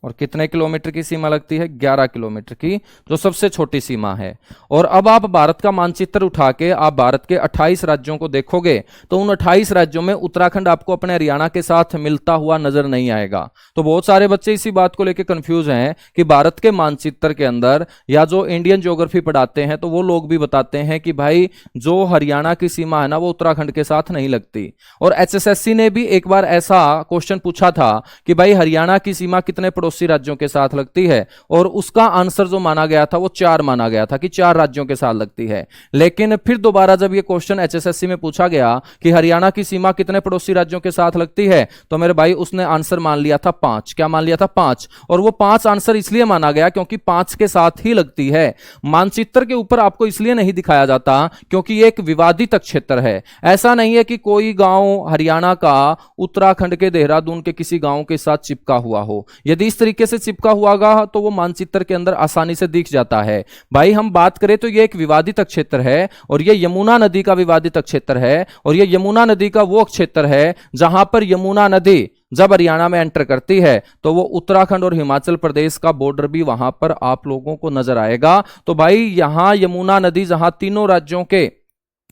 और कितने किलोमीटर की सीमा लगती है? 11 किलोमीटर की, जो सबसे छोटी सीमा है। और अब आप भारत का मानचित्र उठा के आप भारत के 28 राज्यों को देखोगे तो उन 28 राज्यों में उत्तराखंड आपको अपने हरियाणा के साथ मिलता हुआ नजर नहीं आएगा। तो बहुत सारे बच्चे इसी बात को लेकर कंफ्यूज हैं कि भारत के मानचित्र के अंदर या जो इंडियन ज्योग्राफी पढ़ाते हैं तो वो लोग भी बताते हैं कि भाई जो हरियाणा की सीमा है ना, वो उत्तराखंड के साथ नहीं लगती। और एचएसएससी ने भी एक बार ऐसा क्वेश्चन पूछा था कि भाई हरियाणा की सीमा कितने पड़ोसी राज्यों के साथ लगती है, और उसका आंसर जो माना गया था वो 4 माना गया था कि 4 राज्यों के साथ लगती है। लेकिन फिर दोबारा जब ये क्वेश्चन एचएसएससी में पूछा गया कि हरियाणा की सीमा कितने पड़ोसी राज्यों के साथ लगती है, तो मेरे भाई उसने आंसर मान लिया था 5। क्या मान लिया था? 5। और वो 5 आंसर इसलिए माना गया क्योंकि 5 के साथ ही लगती है। मानचित्र के ऊपर आपको इसलिए नहीं दिखाया जाता क्योंकि ये एक विवादित क्षेत्र है। ऐसा नहीं है कि कोई गांव हरियाणा का उत्तराखंड के देहरादून के किसी गांव के साथ चिपका हुआ हो। यदि इस तरीके से चिपका हुआ तो वो मानचित्र के अंदर आसानी से दिख जाता है। भाई हम बात करें तो ये एक विवादित क्षेत्र है, और ये यमुना नदी का विवादित क्षेत्र है। और ये यमुना नदी का वो क्षेत्र है जहां पर यमुना नदी जब हरियाणा में एंटर करती है तो वो उत्तराखंड और हिमाचल प्रदेश का बॉर्डर भी वहां पर आप लोगों को नजर आएगा। तो भाई यहां यमुना नदी जहां तीनों राज्यों के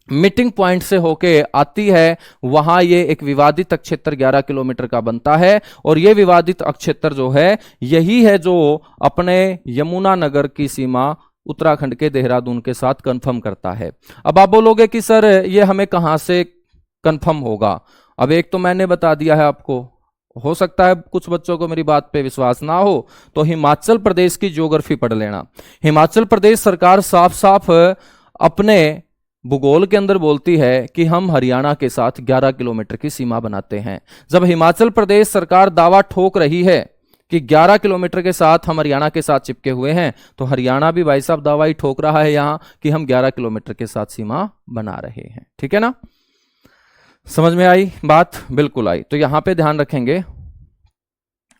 मीटिंग पॉइंट से होके आती है, वहां ये एक विवादित क्षेत्र 11 किलोमीटर का बनता है। और ये विवादित क्षेत्र जो है यही है जो अपने यमुनानगर की सीमा उत्तराखंड के देहरादून के साथ कंफर्म करता है। अब आप बोलोगे कि सर ये हमें कहां से कंफर्म होगा? अब एक तो मैंने बता दिया है आपको, हो सकता है कुछ बच्चों को मेरी बात पे विश्वास ना हो, तो हिमाचल प्रदेश की ज्योग्राफी पढ़ लेना। हिमाचल प्रदेश सरकार साफ साफ अपने भूगोल के अंदर बोलती है कि हम हरियाणा के साथ 11 किलोमीटर की सीमा बनाते हैं। जब हिमाचल प्रदेश सरकार दावा ठोक रही है कि 11 किलोमीटर के साथ हम हरियाणा के साथ चिपके हुए हैं, तो हरियाणा भी भाई साहब दावा ही ठोक रहा है यहां कि हम 11 किलोमीटर के साथ सीमा बना रहे हैं। ठीक है ना? समझ में आई बात? बिल्कुल आई। तो यहां पे ध्यान रखेंगे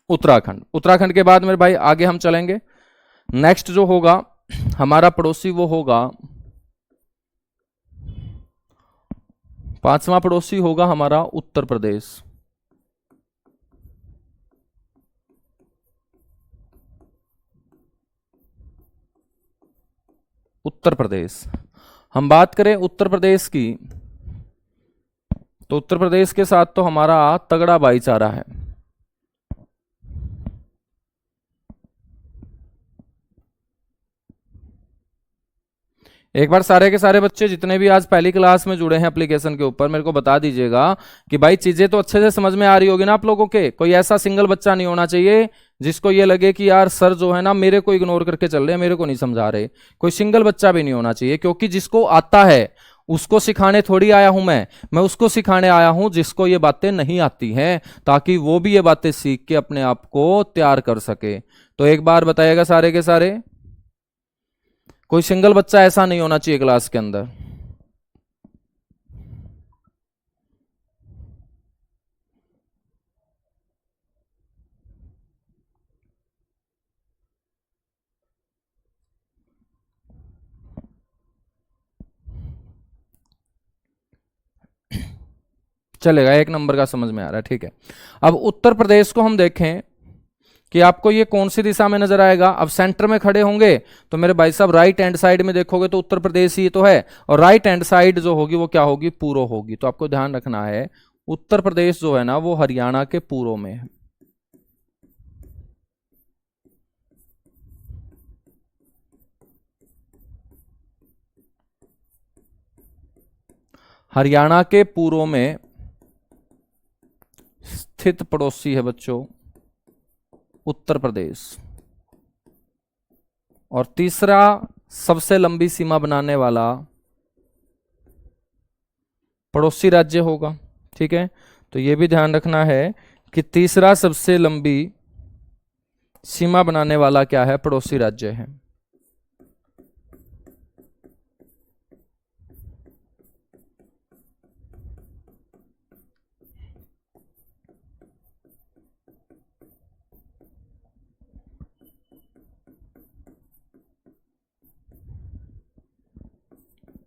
उत्तराखंड। उत्तराखंड के बाद मेरे भाई आगे हम चलेंगे। नेक्स्ट जो होगा हमारा पड़ोसी वो होगा, 5वां पड़ोसी होगा हमारा उत्तर प्रदेश। उत्तर प्रदेश हम बात करें उत्तर प्रदेश की, तो उत्तर प्रदेश के साथ तो हमारा तगड़ा भाईचारा है। एक बार सारे के सारे बच्चे जितने भी आज पहली क्लास में जुड़े हैं एप्लीकेशन के ऊपर, मेरे को बता दीजिएगा कि भाई चीजें तो अच्छे से समझ में आ रही होगी ना आप लोगों के। कोई ऐसा सिंगल बच्चा नहीं होना चाहिए जिसको ये लगे कि यार सर जो है ना मेरे को इग्नोर करके चल रहे हैं, मेरे को नहीं समझा रहे। कोई सिंगल बच्चा भी नहीं होना चाहिए, क्योंकि जिसको आता है उसको सिखाने थोड़ी आया हूं मैं उसको सिखाने आया हूं जिसको ये बातें नहीं आती हैं, ताकि वो भी ये बातें सीख के अपने आप को तैयार कर सके। तो एक बार बताइएगा सारे के सारे, कोई सिंगल बच्चा ऐसा नहीं होना चाहिए क्लास के अंदर। चलेगा, एक नंबर का समझ में आ रहा है, ठीक है। अब उत्तर प्रदेश को हम देखें कि आपको ये कौन सी दिशा में नजर आएगा। अब सेंटर में खड़े होंगे तो मेरे भाई साहब राइट हैंड साइड में देखोगे तो उत्तर प्रदेश ही तो है, और राइट हैंड साइड जो होगी वो क्या होगी, पूर्व होगी। तो आपको ध्यान रखना है उत्तर प्रदेश जो है ना वो हरियाणा के पूर्व में है। हरियाणा के पूर्व में स्थित पड़ोसी है बच्चों उत्तर प्रदेश। और तीसरा सबसे लंबी सीमा बनाने वाला पड़ोसी राज्य होगा, ठीक है। तो यह भी ध्यान रखना है कि तीसरा सबसे लंबी सीमा बनाने वाला क्या है, पड़ोसी राज्य है।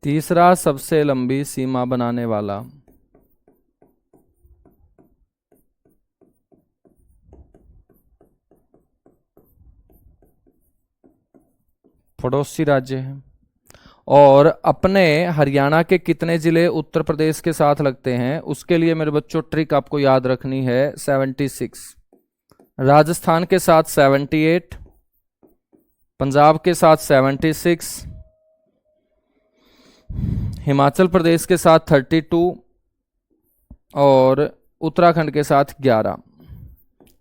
तीसरा सबसे लंबी सीमा बनाने वाला पड़ोसी राज्य है। और अपने हरियाणा के कितने जिले उत्तर प्रदेश के साथ लगते हैं, उसके लिए मेरे बच्चों ट्रिक आपको याद रखनी है 76। राजस्थान के साथ 78, पंजाब के साथ 76, हिमाचल प्रदेश के साथ 32 और उत्तराखंड के साथ 11।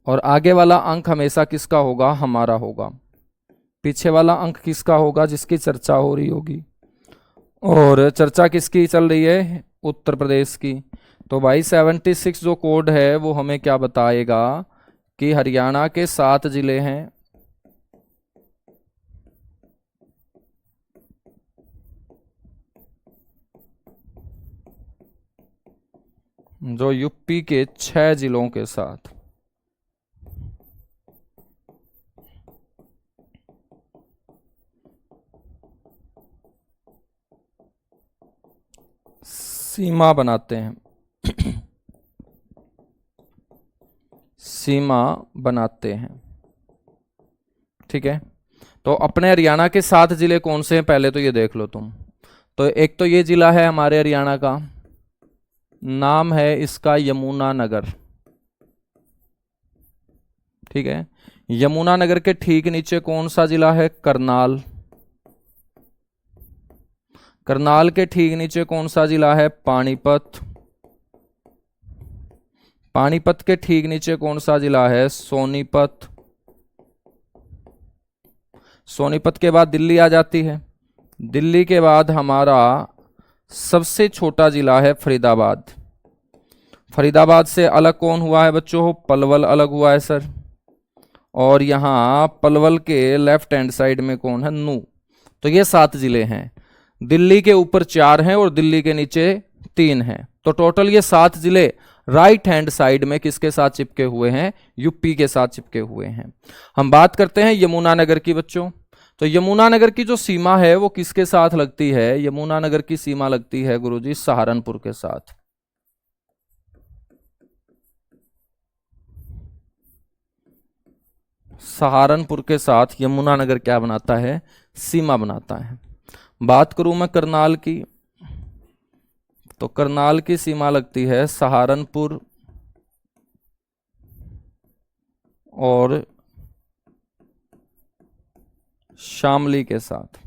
और आगे वाला अंक हमेशा किसका होगा, हमारा होगा। पीछे वाला अंक किसका होगा, जिसकी चर्चा हो रही होगी। और चर्चा किसकी चल रही है, उत्तर प्रदेश की। तो भाई 76 जो कोड है वो हमें क्या बताएगा कि हरियाणा के 7 जिले हैं जो यूपी के 6 जिलों के साथ सीमा बनाते हैं सीमा बनाते हैं, ठीक है। तो अपने हरियाणा के 7 जिले कौन से हैं, पहले तो ये देख लो तुम। तो एक तो ये जिला है हमारे हरियाणा का, नाम है इसका यमुनानगर, ठीक है। यमुनानगर के ठीक नीचे कौन सा जिला है, करनाल। करनाल के ठीक नीचे कौन सा जिला है, पानीपत। पानीपत के ठीक नीचे कौन सा जिला है, सोनीपत। सोनीपत के बाद दिल्ली आ जाती है। दिल्ली के बाद हमारा सबसे छोटा जिला है फरीदाबाद। फरीदाबाद से अलग कौन हुआ है बच्चों, पलवल अलग हुआ है सर। और यहां पलवल के लेफ्ट हैंड साइड में कौन है, नू। तो ये 7 जिले हैं। दिल्ली के ऊपर 4 हैं और दिल्ली के नीचे 3 हैं। तो टोटल ये 7 जिले राइट हैंड साइड में किसके साथ चिपके हुए हैं, यूपी के साथ चिपके हुए हैं। हम बात करते हैं यमुनानगर की बच्चों। तो यमुनानगर की जो सीमा है वो किसके साथ लगती है, यमुनानगर की सीमा लगती है गुरुजी सहारनपुर के साथ। सहारनपुर के साथ यमुनानगर क्या बनाता है, सीमा बनाता है। बात करूं मैं करनाल की, तो करनाल की सीमा लगती है सहारनपुर और शामली के साथ।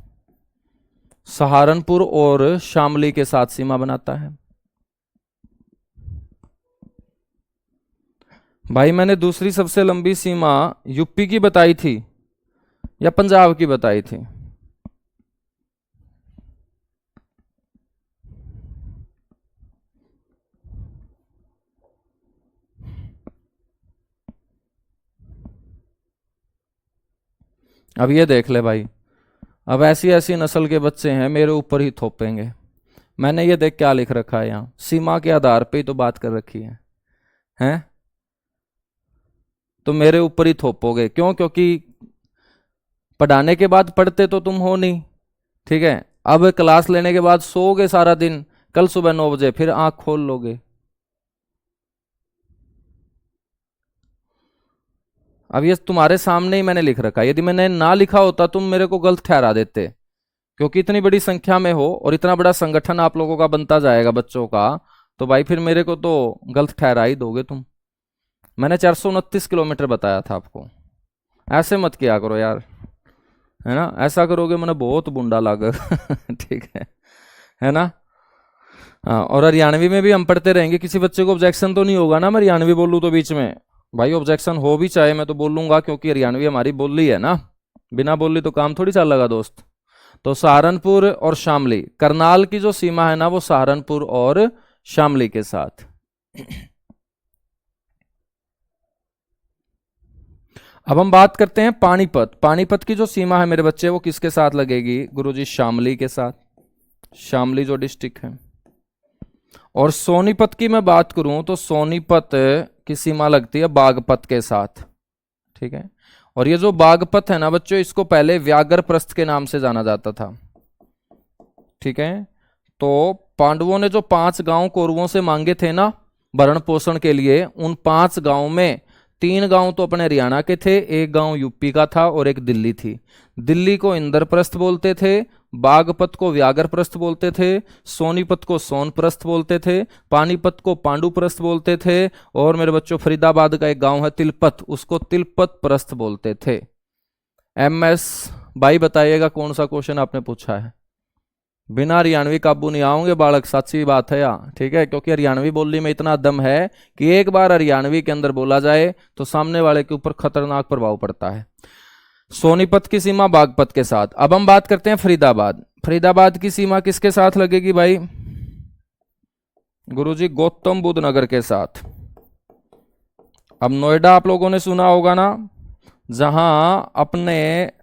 सहारनपुर और शामली के साथ सीमा बनाता है। भाई मैंने दूसरी सबसे लंबी सीमा यूपी की बताई थी या पंजाब की बताई थी? अब ये देख ले भाई, अब ऐसी ऐसी नस्ल के बच्चे हैं मेरे ऊपर ही थोपेंगे। मैंने ये देख क्या लिख रखा है यहाँ, सीमा के आधार पे ही तो बात कर रखी है, हैं? तो मेरे ऊपर ही थोपोगे क्यों? क्योंकि पढ़ाने के बाद पढ़ते तो तुम हो नहीं, ठीक है? अब क्लास लेने के बाद सोओगे सारा दिन, कल सुबह 9 बजे फिर आंख खोल लोगे। अब ये तुम्हारे सामने ही मैंने लिख रखा है, यदि मैंने ना लिखा होता तुम मेरे को गलत ठहरा देते, क्योंकि इतनी बड़ी संख्या में हो और इतना बड़ा संगठन आप लोगों का बनता जाएगा बच्चों का, तो भाई फिर मेरे को तो गलत ठहरा ही दोगे तुम। मैंने 429 किलोमीटर बताया था आपको, ऐसे मत किया करो यार, है ना? ऐसा करोगे मैंने बहुत बुंडा लाग ठीक है ना? हाँ, और हरियाणवी में भी हम पढ़ते रहेंगे, किसी बच्चे को ऑब्जेक्शन तो नहीं होगा ना मैं हरियाणवी बोलूँ तो बीच में? भाई ऑब्जेक्शन हो भी चाहे मैं तो बोलूंगा, क्योंकि हरियाणवी हमारी बोली है ना, बिना बोली तो काम थोड़ी चल लगा दोस्त। तो सहारनपुर और शामली, करनाल की जो सीमा है ना वो सहारनपुर और शामली के साथ। अब हम बात करते हैं पानीपत। पानीपत की जो सीमा है मेरे बच्चे वो किसके साथ लगेगी गुरुजी? शामली के साथ, शामली जो डिस्ट्रिक्ट है। और सोनीपत की मैं बात करूं तो सोनीपत की सीमा लगती है बागपत के साथ, ठीक है? और ये जो बागपत है ना बच्चों, इसको पहले व्याघ्रप्रस्थ के नाम से जाना जाता था, ठीक है? तो पांडवों ने जो 5 गांव कौरवों से मांगे थे ना भरण पोषण के लिए, उन 5 गांव में 3 गांव तो अपने हरियाणा के थे, 1 गांव यूपी का था और एक दिल्ली थी। दिल्ली को इंद्रप्रस्थ बोलते थे, बागपत को व्याघ्रप्रस्थ बोलते थे, सोनीपत को सोनप्रस्थ बोलते थे, पानीपत को पांडुप्रस्थ बोलते थे, और मेरे बच्चों फरीदाबाद का एक गांव है तिलपत, उसको तिलपत प्रस्थ बोलते थे। MS भाई बताइएगा कौन सा क्वेश्चन आपने पूछा है? बिना हरियाणवी काबू नहीं आओगे बालक, सच्ची बात है यार, ठीक है? क्योंकि हरियाणवी बोलने में इतना दम है कि एक बार हरियाणवी के अंदर बोला जाए तो सामने वाले के ऊपर खतरनाक प्रभाव पड़ता है। सोनीपत की सीमा बागपत के साथ। अब हम बात करते हैं फरीदाबाद। फरीदाबाद की सीमा किसके साथ लगेगी भाई गुरुजी? गौतम बुद्ध नगर के साथ। अब नोएडा आप लोगों ने सुना होगा ना, जहां अपने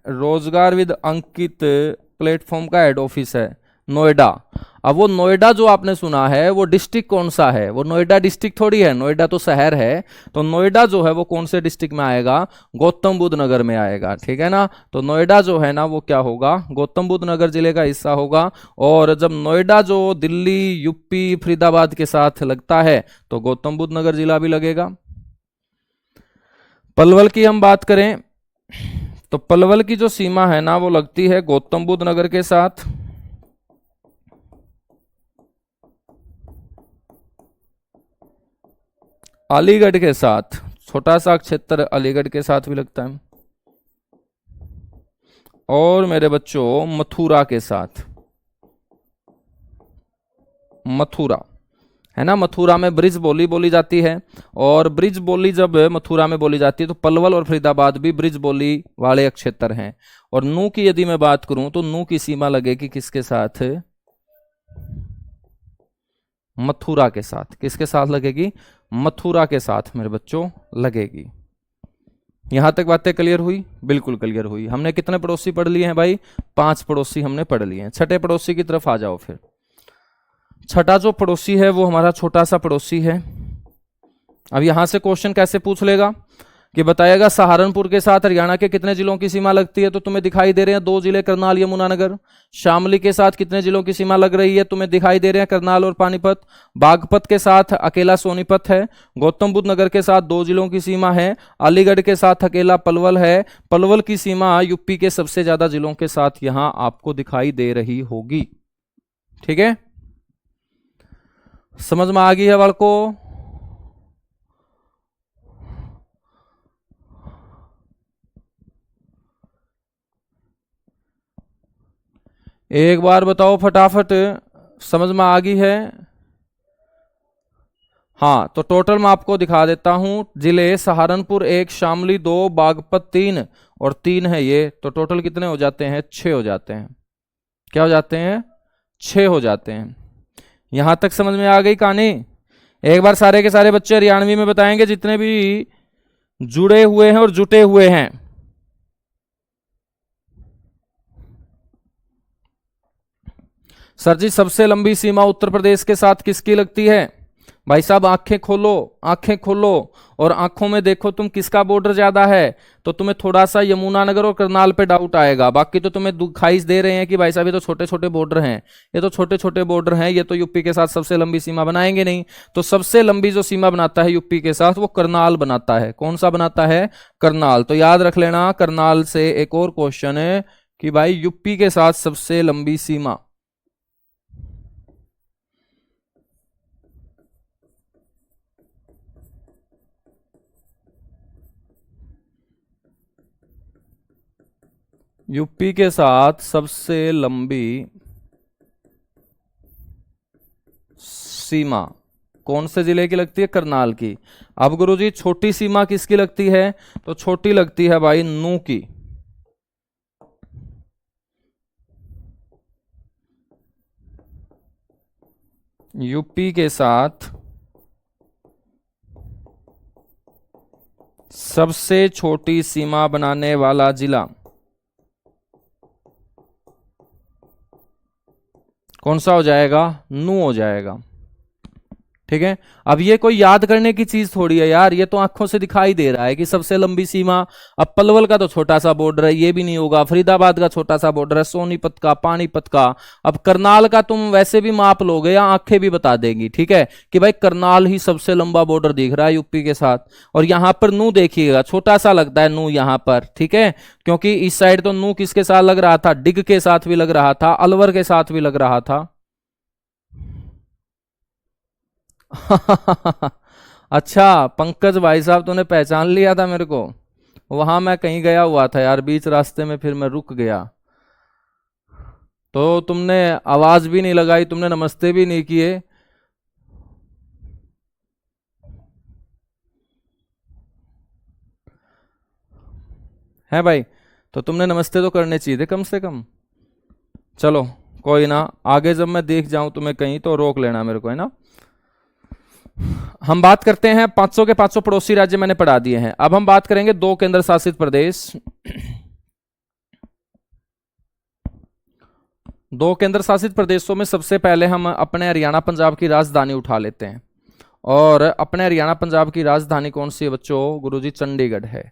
रोजगार विद अंकित प्लेटफॉर्म का हेड ऑफिस है, नोएडा। अब वो नोएडा जो आपने सुना है वो डिस्ट्रिक्ट कौन सा है? वो नोएडा डिस्ट्रिक्ट थोड़ी है, नोएडा तो शहर है। तो नोएडा जो है वो कौन से डिस्ट्रिक्ट में आएगा? गौतम बुद्ध नगर में आएगा, ठीक है ना? तो नोएडा जो है ना वो क्या होगा? गौतम बुद्ध नगर जिले का हिस्सा होगा। और जब नोएडा जो दिल्ली, यूपी, फरीदाबाद के साथ लगता है तो गौतम बुद्ध नगर जिला भी लगेगा। पलवल की हम बात करें तो पलवल की जो सीमा है ना वो लगती है गौतम बुद्ध नगर के साथ। अलीगढ़ के साथ, छोटा सा क्षेत्र अलीगढ़ के साथ भी लगता है। और मेरे बच्चों मथुरा के साथ, मथुरा है ना, मथुरा में ब्रिज बोली बोली जाती है। और ब्रिज बोली जब मथुरा में बोली जाती है तो पलवल और फरीदाबाद भी ब्रिज बोली वाले क्षेत्र हैं। और नू की यदि मैं बात करूं तो नू की सीमा लगेगी किसके साथ? मथुरा के साथ। किसके साथ लगेगी? मथुरा के साथ मेरे बच्चों लगेगी। यहां तक बातें क्लियर हुई? बिल्कुल क्लियर हुई। हमने कितने पड़ोसी पढ़ लिए हैं भाई? 5 पड़ोसी हमने पढ़ लिए हैं। छठे पड़ोसी की तरफ आ जाओ फिर। छठा जो पड़ोसी है वो हमारा छोटा सा पड़ोसी है। अब यहां से क्वेश्चन कैसे पूछ लेगा कि बताएगा सहारनपुर के साथ हरियाणा के कितने जिलों की सीमा लगती है, तो तुम्हें दिखाई दे रहे हैं 2 जिले करनाल यमुनानगर। शामली के साथ कितने जिलों की सीमा लग रही है, तुम्हें दिखाई दे रहे हैं करनाल और पानीपत। बागपत के साथ अकेला सोनीपत है। गौतम बुद्ध नगर के साथ 2 जिलों की सीमा है। अलीगढ़ के साथ अकेला पलवल है। पलवल की सीमा यूपी के सबसे ज्यादा जिलों के साथ यहां आपको दिखाई दे रही होगी। ठीक है, समझ में आ गई है वाल को? एक बार बताओ फटाफट, समझ में आ गई है? हाँ, तो टोटल मैं आपको दिखा देता हूं। जिले सहारनपुर 1, शामली 2, बागपत 3 और 3 है ये, तो टोटल कितने हो जाते हैं? 6 हो जाते हैं। क्या हो जाते हैं? 6 हो जाते हैं। यहां तक समझ में आ गई कहानी? एक बार सारे के सारे बच्चे हरियाणवी में बताएंगे जितने भी जुड़े हुए हैं और जुटे हुए हैं। सर जी, सबसे लंबी सीमा उत्तर प्रदेश के साथ किसकी लगती है? भाई साहब आंखें खोलो, आंखें खोलो और आंखों में देखो तुम किसका बॉर्डर ज्यादा है, तो तुम्हें थोड़ा सा यमुनानगर और करनाल पे डाउट आएगा। बाकी तो तुम्हें दिखाई दे रहे हैं कि भाई साहब ये तो छोटे छोटे बॉर्डर हैं, ये तो छोटे छोटे बॉर्डर हैं, ये तो यूपी के साथ सबसे लंबी सीमा बनाएंगे नहीं। तो सबसे लंबी जो सीमा बनाता है यूपी के साथ वो करनाल बनाता है। कौन सा बनाता है? करनाल। तो याद रख लेना, करनाल से एक और क्वेश्चन है कि भाई यूपी के साथ सबसे लंबी सीमा। यूपी के साथ सबसे लंबी सीमा कौन से जिले की लगती है? करनाल की। अब गुरुजी छोटी सीमा किसकी लगती है? तो छोटी लगती है भाई नू की। यूपी के साथ सबसे छोटी सीमा बनाने वाला जिला कौन सा हो जाएगा? नू हो जाएगा। ठीक है, अब ये कोई याद करने की चीज थोड़ी है यार, ये तो आंखों से दिखाई दे रहा है कि सबसे लंबी सीमा। अब पलवल का तो छोटा सा बॉर्डर है, ये भी नहीं होगा। फरीदाबाद का छोटा सा बॉर्डर है, सोनीपत का, पानीपत का। अब करनाल का तुम वैसे भी माप लोगे या आंखें भी बता देंगी, ठीक है, कि भाई करनाल ही सबसे लंबा बॉर्डर दिख रहा है यूपी के साथ। और यहां पर नू देखिएगा, छोटा सा लगता है नू यहां पर, ठीक है, क्योंकि इस साइड तो नू किसके साथ लग रहा था? डिग के साथ भी लग रहा था, अलवर के साथ भी लग रहा था। अच्छा पंकज भाई साहब, तूने पहचान लिया था मेरे को? वहां मैं कहीं गया हुआ था यार, बीच रास्ते में फिर मैं रुक गया। तो तुमने आवाज भी नहीं लगाई, तुमने नमस्ते भी नहीं किए। है भाई, तो तुमने नमस्ते तो करने चाहिए थे कम से कम। चलो कोई ना, आगे जब मैं देख जाऊं तुम्हें कहीं तो रोक लेना मेरे को, है ना। हम बात करते हैं 500 के 500 पड़ोसी राज्य मैंने पढ़ा दिए हैं। अब हम बात करेंगे 2 केंद्र शासित प्रदेश। 2 केंद्र शासित प्रदेशों में सबसे पहले हम अपने हरियाणा पंजाब की राजधानी उठा लेते हैं। और अपने हरियाणा पंजाब की राजधानी कौन सी है बच्चों? गुरुजी चंडीगढ़ है।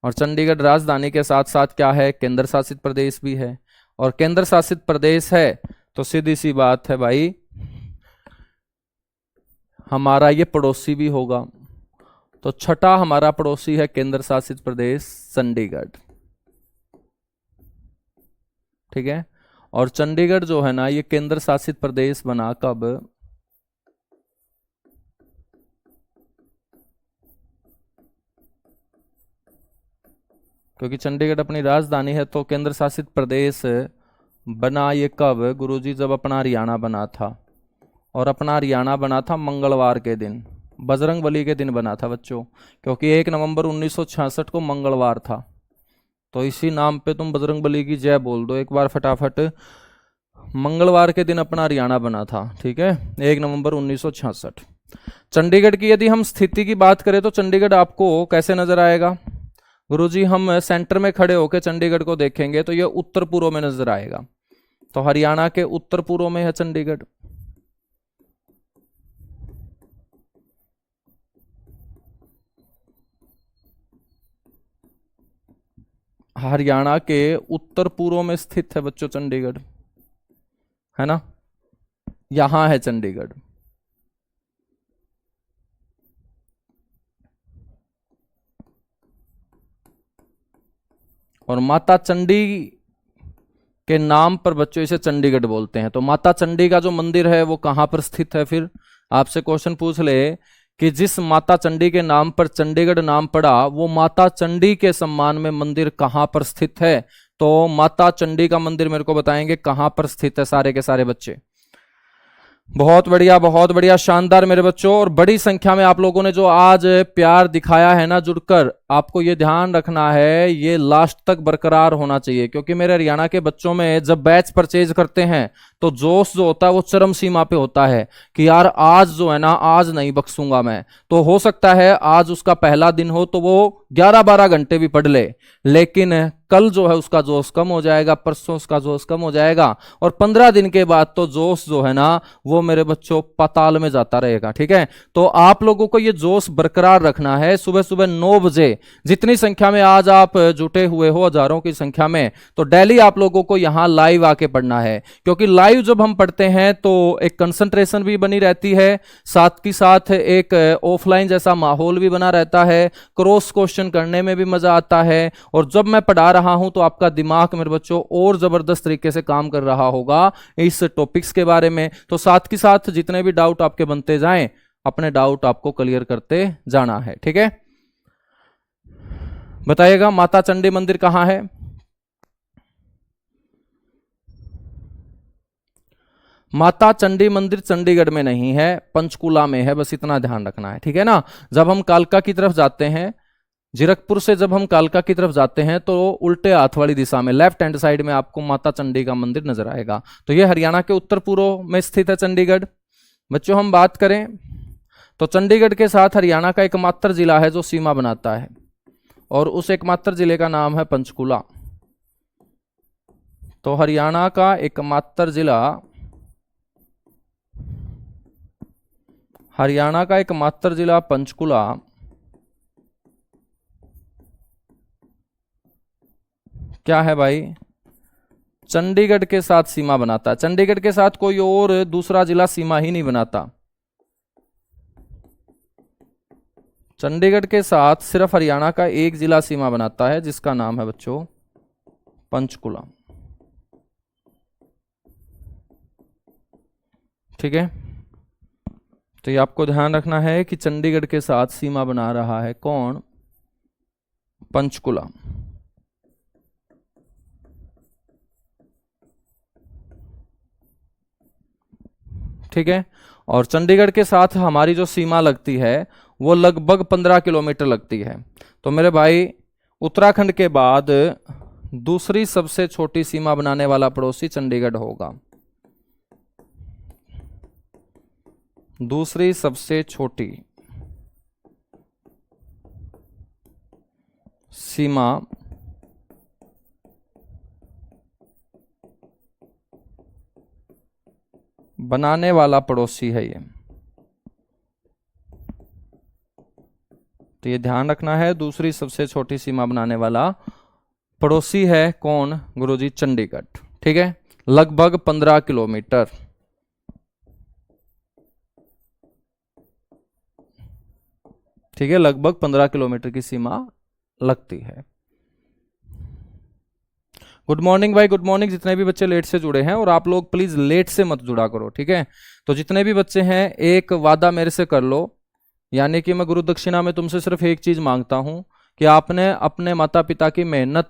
और चंडीगढ़ राजधानी के साथ साथ क्या है? केंद्र शासित प्रदेश भी है। और केंद्र शासित प्रदेश है तो सीधी सी बात है भाई, हमारा ये पड़ोसी भी होगा। तो छठा हमारा पड़ोसी है केंद्र शासित प्रदेश चंडीगढ़। ठीक है, और चंडीगढ़ जो है ना, ये केंद्र शासित प्रदेश बना कब? क्योंकि चंडीगढ़ अपनी राजधानी है, तो केंद्र शासित प्रदेश बना ये कब गुरुजी? जब अपना हरियाणा बना था। और अपना हरियाणा बना था मंगलवार के दिन, बजरंगबली के दिन बना था बच्चों, क्योंकि 1 नवंबर 1966 को मंगलवार था। तो इसी नाम पे तुम बजरंगबली की जय बोल दो एक बार फटाफट। मंगलवार के दिन अपना हरियाणा बना था, ठीक है, 1 नवंबर 1966। चंडीगढ़ की यदि हम स्थिति की बात करें तो चंडीगढ़ आपको कैसे नजर आएगा गुरुजी? हम सेंटर में खड़े होकर चंडीगढ़ को देखेंगे तो यह उत्तर पूर्व में नजर आएगा। तो हरियाणा के उत्तर पूर्व में है चंडीगढ़। हरियाणा के उत्तर पूर्व में स्थित है बच्चों चंडीगढ़, है ना, यहां है चंडीगढ़। और माता चंडी के नाम पर बच्चों इसे चंडीगढ़ बोलते हैं। तो माता चंडी का जो मंदिर है वो कहां पर स्थित है? फिर आपसे क्वेश्चन पूछ ले कि जिस माता चंडी के नाम पर चंडीगढ़ नाम पड़ा, वो माता चंडी के सम्मान में मंदिर कहां पर स्थित है? तो माता चंडी का मंदिर मेरे को बताएंगे कहां पर स्थित है सारे के सारे बच्चे। बहुत बढ़िया, शानदार मेरे बच्चों। और बड़ी संख्या में आप लोगों ने जो आज प्यार दिखाया है ना जुड़कर, आपको ये ध्यान रखना है ये लास्ट तक बरकरार होना चाहिए, क्योंकि मेरे हरियाणा के बच्चों में जब बैच परचेज करते हैं तो जोश जो होता है वो चरम सीमा पे होता है कि यार आज जो है ना, आज नहीं बख्सूंगा मैं। तो हो सकता है आज उसका पहला दिन हो तो वो 11-12 घंटे भी पढ़ ले, लेकिन कल जो है उसका जोश कम हो जाएगा, परसों उसका जोश कम हो जाएगा, और 15 दिन के बाद तो जोश जो है ना वो मेरे बच्चों पाताल में जाता रहेगा। ठीक है, तो आप लोगों को ये जोश बरकरार रखना है। सुबह सुबह 9 बजे जितनी संख्या में आज आप जुटे हुए हो, हजारों की संख्या में, तो डेली आप लोगों को यहां लाइव आके पढ़ना है, क्योंकि लाइव जब हम पढ़ते हैं तो एक कंसंट्रेशन भी बनी रहती है, साथ ही साथ एक ऑफलाइन जैसा माहौल भी बना रहता है, क्रॉस क्वेश्चन करने में भी मजा आता है, और जब मैं पढ़ा रहा हूं तो आपका दिमाग मेरे बच्चों और जबरदस्त तरीके से काम कर रहा होगा इस टॉपिक्स के बारे में। तो साथ ही साथ जितने भी डाउट आपके बनते जाएं, अपने डाउट आपको क्लियर करते जाना है। ठीक है, बताइएगा माता चंडी मंदिर कहां है? माता चंडी मंदिर चंडीगढ़ में नहीं है, पंचकुला में है, बस इतना ध्यान रखना है। ठीक है ना, जब हम कालका की तरफ जाते हैं, जीरकपुर से जब हम कालका की तरफ जाते हैं तो उल्टे हाथ वाली दिशा में लेफ्ट हैंड साइड में आपको माता चंडी का मंदिर नजर आएगा। तो यह हरियाणा के उत्तर पूर्व में स्थित है चंडीगढ़। बच्चों हम बात करें तो चंडीगढ़ के साथ हरियाणा का एकमात्र जिला है जो सीमा बनाता है, और उस एकमात्र जिले का नाम है पंचकुला। तो हरियाणा का एकमात्र जिला, हरियाणा का एकमात्र जिला पंचकुला क्या है भाई? चंडीगढ़ के साथ सीमा बनाता है। चंडीगढ़ के साथ कोई और दूसरा जिला सीमा ही नहीं बनाता। चंडीगढ़ के साथ सिर्फ हरियाणा का एक जिला सीमा बनाता है, जिसका नाम है बच्चों पंचकुला। ठीक है, तो ये आपको ध्यान रखना है कि चंडीगढ़ के साथ सीमा बना रहा है कौन? पंचकुला। ठीक है, और चंडीगढ़ के साथ हमारी जो सीमा लगती है वो लगभग 15 किलोमीटर लगती है। तो मेरे भाई उत्तराखंड के बाद दूसरी सबसे छोटी सीमा बनाने वाला पड़ोसी चंडीगढ़ होगा। दूसरी सबसे छोटी सीमा बनाने वाला पड़ोसी है ये। तो ये ध्यान रखना है, दूसरी सबसे छोटी सीमा बनाने वाला पड़ोसी है कौन गुरुजी? चंडीगढ़। ठीक है, लगभग 15 किलोमीटर। ठीक है, लगभग 15 किलोमीटर की सीमा लगती है। गुड मॉर्निंग भाई, गुड मॉर्निंग। जितने भी बच्चे लेट से जुड़े हैं, और आप लोग प्लीज लेट से मत जुड़ा करो। ठीक है, तो जितने भी बच्चे हैं एक वादा मेरे से कर लो, यानी कि मैं गुरु दक्षिणा में तुमसे सिर्फ एक चीज मांगता हूं कि आपने अपने माता पिता की मेहनत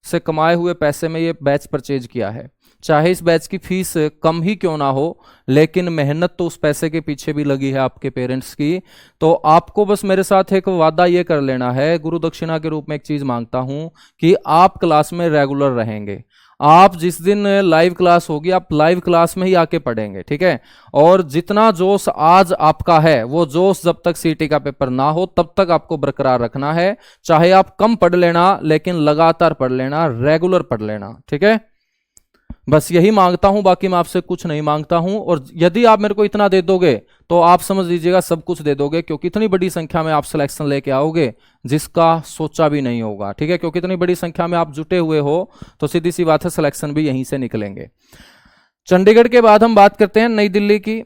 से कमाए हुए पैसे में ये बैच परचेज किया है, चाहे इस बैच की फीस कम ही क्यों ना हो, लेकिन मेहनत तो उस पैसे के पीछे भी लगी है आपके पेरेंट्स की। तो आपको बस मेरे साथ एक वादा ये कर लेना है, गुरु दक्षिणा के रूप में एक चीज मांगता हूं कि आप क्लास में रेगुलर रहेंगे। आप जिस दिन लाइव क्लास होगी आप लाइव क्लास में ही आके पढ़ेंगे। ठीक है, और जितना जोश आज आपका है वो जोश जब तक सीटी का पेपर ना हो तब तक आपको बरकरार रखना है। चाहे आप कम पढ़ लेना, लेकिन लगातार पढ़ लेना, रेगुलर पढ़ लेना। ठीक है, बस यही मांगता हूं, बाकी मैं आपसे कुछ नहीं मांगता हूं। और यदि आप मेरे को इतना दे दोगे तो आप समझ लीजिएगा सब कुछ दे दोगे, क्योंकि इतनी बड़ी संख्या में आप सिलेक्शन लेके आओगे जिसका सोचा भी नहीं होगा। ठीक है, क्योंकि इतनी बड़ी संख्या में आप जुटे हुए हो तो सीधी सी बात है सिलेक्शन भी यहीं से निकलेंगे। चंडीगढ़ के बाद हम बात करते हैं नई दिल्ली की,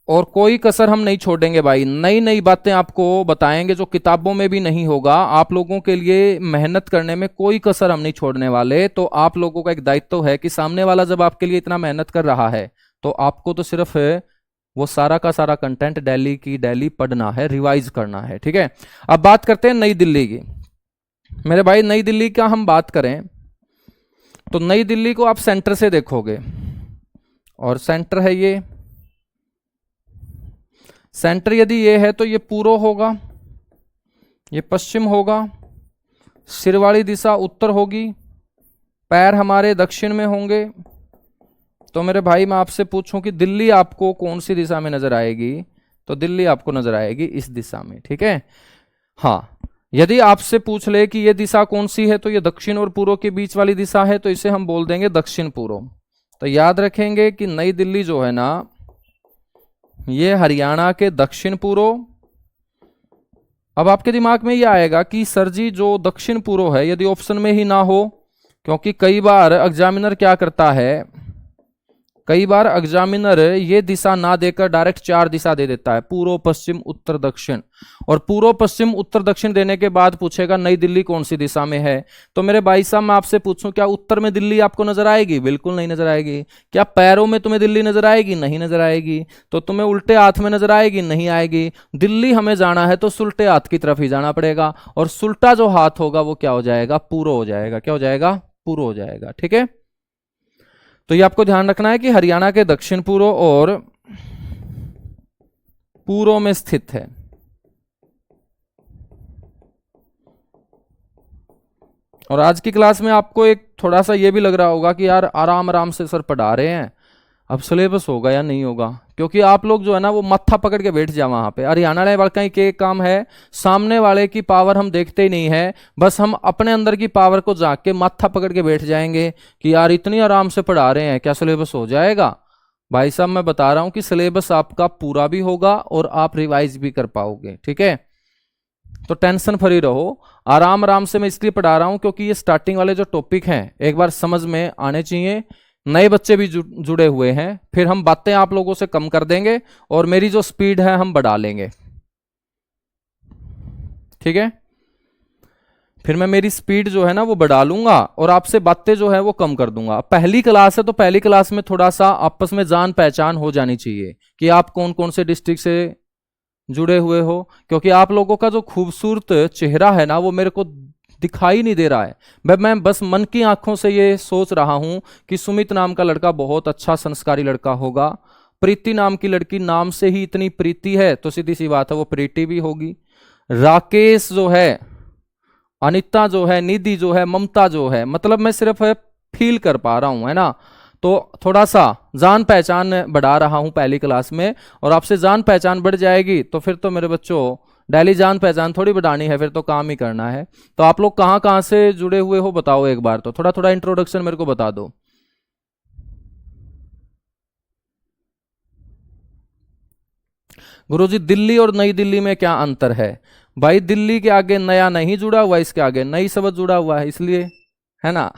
और कोई कसर हम नहीं छोड़ेंगे भाई। नई नई बातें आपको बताएंगे जो किताबों में भी नहीं होगा। आप लोगों के लिए मेहनत करने में कोई कसर हम नहीं छोड़ने वाले। तो आप लोगों का एक दायित्व है कि सामने वाला जब आपके लिए इतना मेहनत कर रहा है तो आपको तो सिर्फ वो सारा का सारा कंटेंट दिल्ली की दिल्ली पढ़ना है, रिवाइज करना है। ठीक है, अब बात करते हैं नई दिल्ली की। मेरे भाई नई दिल्ली का हम बात करें तो नई दिल्ली को आप सेंटर से देखोगे, और सेंटर है ये, सेंटर यदि ये है तो ये पूर्व होगा, ये पश्चिम होगा, सिर वाली दिशा उत्तर होगी, पैर हमारे दक्षिण में होंगे। तो मेरे भाई मैं आपसे पूछूं कि दिल्ली आपको कौन सी दिशा में नजर आएगी, तो दिल्ली आपको नजर आएगी इस दिशा में। ठीक है, हाँ, यदि आपसे पूछ ले कि ये दिशा कौन सी है तो ये दक्षिण और पूर्व के बीच वाली दिशा है, तो इसे हम बोल देंगे दक्षिण पूर्व। तो याद रखेंगे कि नई दिल्ली जो है ना, ये हरियाणा के दक्षिण पूर्व। अब आपके दिमाग में ये आएगा कि सर जी जो दक्षिण पूर्व है यदि ऑप्शन में ही ना हो, क्योंकि कई बार एग्जामिनर क्या करता है, कई बार एग्जामिनर ये दिशा ना देकर डायरेक्ट 4 दिशा दे देता है, पूर्व पश्चिम उत्तर दक्षिण। और पूर्व पश्चिम उत्तर दक्षिण देने के बाद पूछेगा नई दिल्ली कौन सी दिशा में है। तो मेरे भाई साहब मैं आपसे पूछूं, क्या उत्तर में दिल्ली आपको नजर आएगी? बिल्कुल नहीं नजर आएगी। क्या पैरों में तुम्हें दिल्ली नजर आएगी? नहीं नजर आएगी। तो तुम्हें उल्टे हाथ में नजर आएगी? नहीं आएगी। दिल्ली हमें जाना है तो सुलटे हाथ की तरफ ही जाना पड़ेगा, और सुलटा जो हाथ होगा वो क्या हो जाएगा? पूर्व हो जाएगा। क्या हो जाएगा? पूर्व हो जाएगा। ठीक है, तो ये आपको ध्यान रखना है कि हरियाणा के दक्षिण पूर्व और पूर्व में स्थित है। और आज की क्लास में आपको एक थोड़ा सा ये भी लग रहा होगा कि यार आराम आराम से सर पढ़ा रहे हैं, अब सिलेबस होगा या नहीं होगा, क्योंकि आप लोग जो है ना वो मत्था पकड़ के बैठ जाए वहां पे। हरियाणा वाले का के काम है, सामने वाले की पावर हम देखते ही नहीं है, बस हम अपने अंदर की पावर को जाग के मत्था पकड़ के बैठ जाएंगे कि यार इतनी आराम से पढ़ा रहे हैं, क्या सिलेबस हो जाएगा? भाई साहब मैं बता रहा हूं कि सिलेबस आपका पूरा भी होगा और आप रिवाइज भी कर पाओगे। ठीक है, तो टेंशन फ्री रहो, आराम आराम से। मैं इसलिए पढ़ा रहा हूं क्योंकि ये स्टार्टिंग वाले जो टॉपिक हैं एक बार समझ में आने चाहिए। नए बच्चे भी जुड़े हुए हैं, फिर हम बातें आप लोगों से कम कर देंगे और मेरी जो स्पीड है हम बढ़ा लेंगे। ठीक है, फिर मैं मेरी स्पीड जो है ना वो बढ़ा लूंगा और आपसे बातें जो है वो कम कर दूंगा। पहली क्लास है तो पहली क्लास में थोड़ा सा आपस में जान पहचान हो जानी चाहिए कि आप कौन कौन से डिस्ट्रिक्ट से जुड़े हुए हो, क्योंकि आप लोगों का जो खूबसूरत चेहरा है ना वो मेरे को दिखाई नहीं दे रहा है। मैं बस मन की आंखों से ये सोच रहा हूं कि सुमित नाम का लड़का बहुत अच्छा संस्कारी लड़का होगा, प्रीति नाम की लड़की नाम से ही इतनी प्रीति है तो सीधी सी बात है वो प्रीति भी होगी, राकेश जो है, अनिता जो है, निधि जो है, ममता जो है, मतलब मैं सिर्फ फील कर पा रहा हूं, है ना। तो थोड़ा सा जान पहचान बढ़ा रहा हूं पहली क्लास में, और आपसे जान पहचान बढ़ जाएगी तो फिर तो मेरे बच्चों डेली जान पहचान थोड़ी बढ़ानी है, फिर तो काम ही करना है। तो आप लोग कहां कहां से जुड़े हुए हो बताओ एक बार, तो थोड़ा थोड़ा इंट्रोडक्शन मेरे को बता दो। गुरुजी दिल्ली और नई दिल्ली में क्या अंतर है? भाई दिल्ली के आगे नया नहीं जुड़ा हुआ, इसके आगे नई शब्द जुड़ा हुआ है इसलिए, है ना।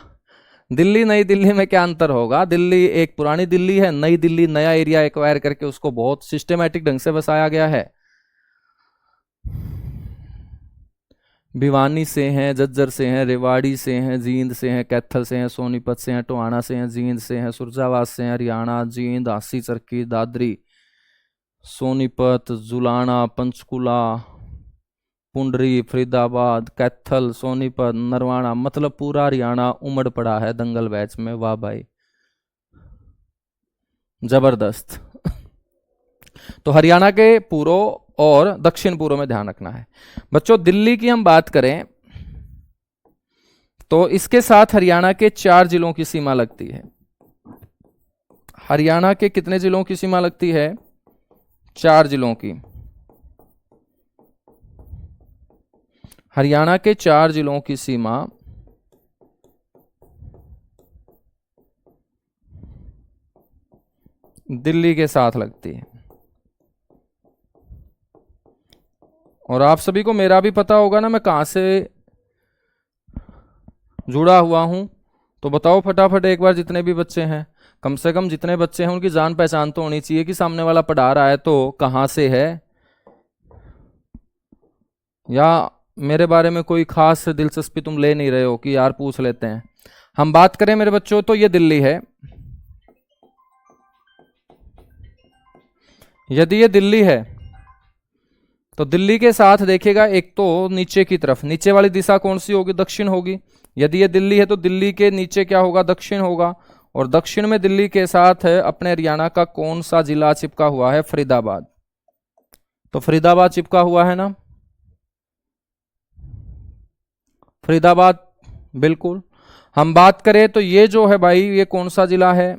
दिल्ली नई दिल्ली में क्या अंतर होगा? दिल्ली एक पुरानी दिल्ली है, नई दिल्ली नया एरिया एक्वायर करके उसको बहुत सिस्टमेटिक ढंग से बसाया गया है। भिवानी से हैं, झज्जर से हैं, रेवाड़ी से हैं, जींद से हैं, कैथल से हैं, सोनीपत से हैं, टोहाना से हैं, जींद से हैं, सुरजावाद से हैं, हरियाणा, जींद, हांसी चरखी, दादरी, सोनीपत, जुलाना, पंचकुला, पुंडरी, फरीदाबाद, कैथल, सोनीपत, नरवाना, मतलब पूरा हरियाणा उमड़ पड़ा है दंगल बैच में। वाह भाई, जबरदस्त। तो हरियाणा के पूर्व और दक्षिण पूर्व में ध्यान रखना है। बच्चों दिल्ली की हम बात करें तो इसके साथ हरियाणा के 4 जिलों की सीमा लगती है। हरियाणा के कितने जिलों की सीमा लगती है? 4 जिलों की। हरियाणा के 4 जिलों की सीमा दिल्ली के साथ लगती है। और आप सभी को मेरा भी पता होगा ना मैं कहां से जुड़ा हुआ हूं। तो बताओ फटाफट एक बार, जितने भी बच्चे हैं, कम से कम जितने बच्चे हैं उनकी जान पहचान तो होनी चाहिए कि सामने वाला पढ़ा रहा है तो कहां से है, या मेरे बारे में कोई खास दिलचस्पी तुम ले नहीं रहे हो कि यार पूछ लेते हैं। हम बात करें मेरे बच्चों तो ये दिल्ली है। यदि ये दिल्ली है तो दिल्ली के साथ देखिएगा एक तो नीचे की तरफ, नीचे वाली दिशा कौन सी होगी? दक्षिण होगी। यदि ये दिल्ली है तो दिल्ली के नीचे क्या होगा? दक्षिण होगा। और दक्षिण में दिल्ली के साथ है अपने हरियाणा का कौन सा जिला चिपका हुआ है? फरीदाबाद। तो फरीदाबाद चिपका हुआ है ना, फरीदाबाद, बिल्कुल। हम बात करें तो ये जो है भाई, ये कौन सा जिला है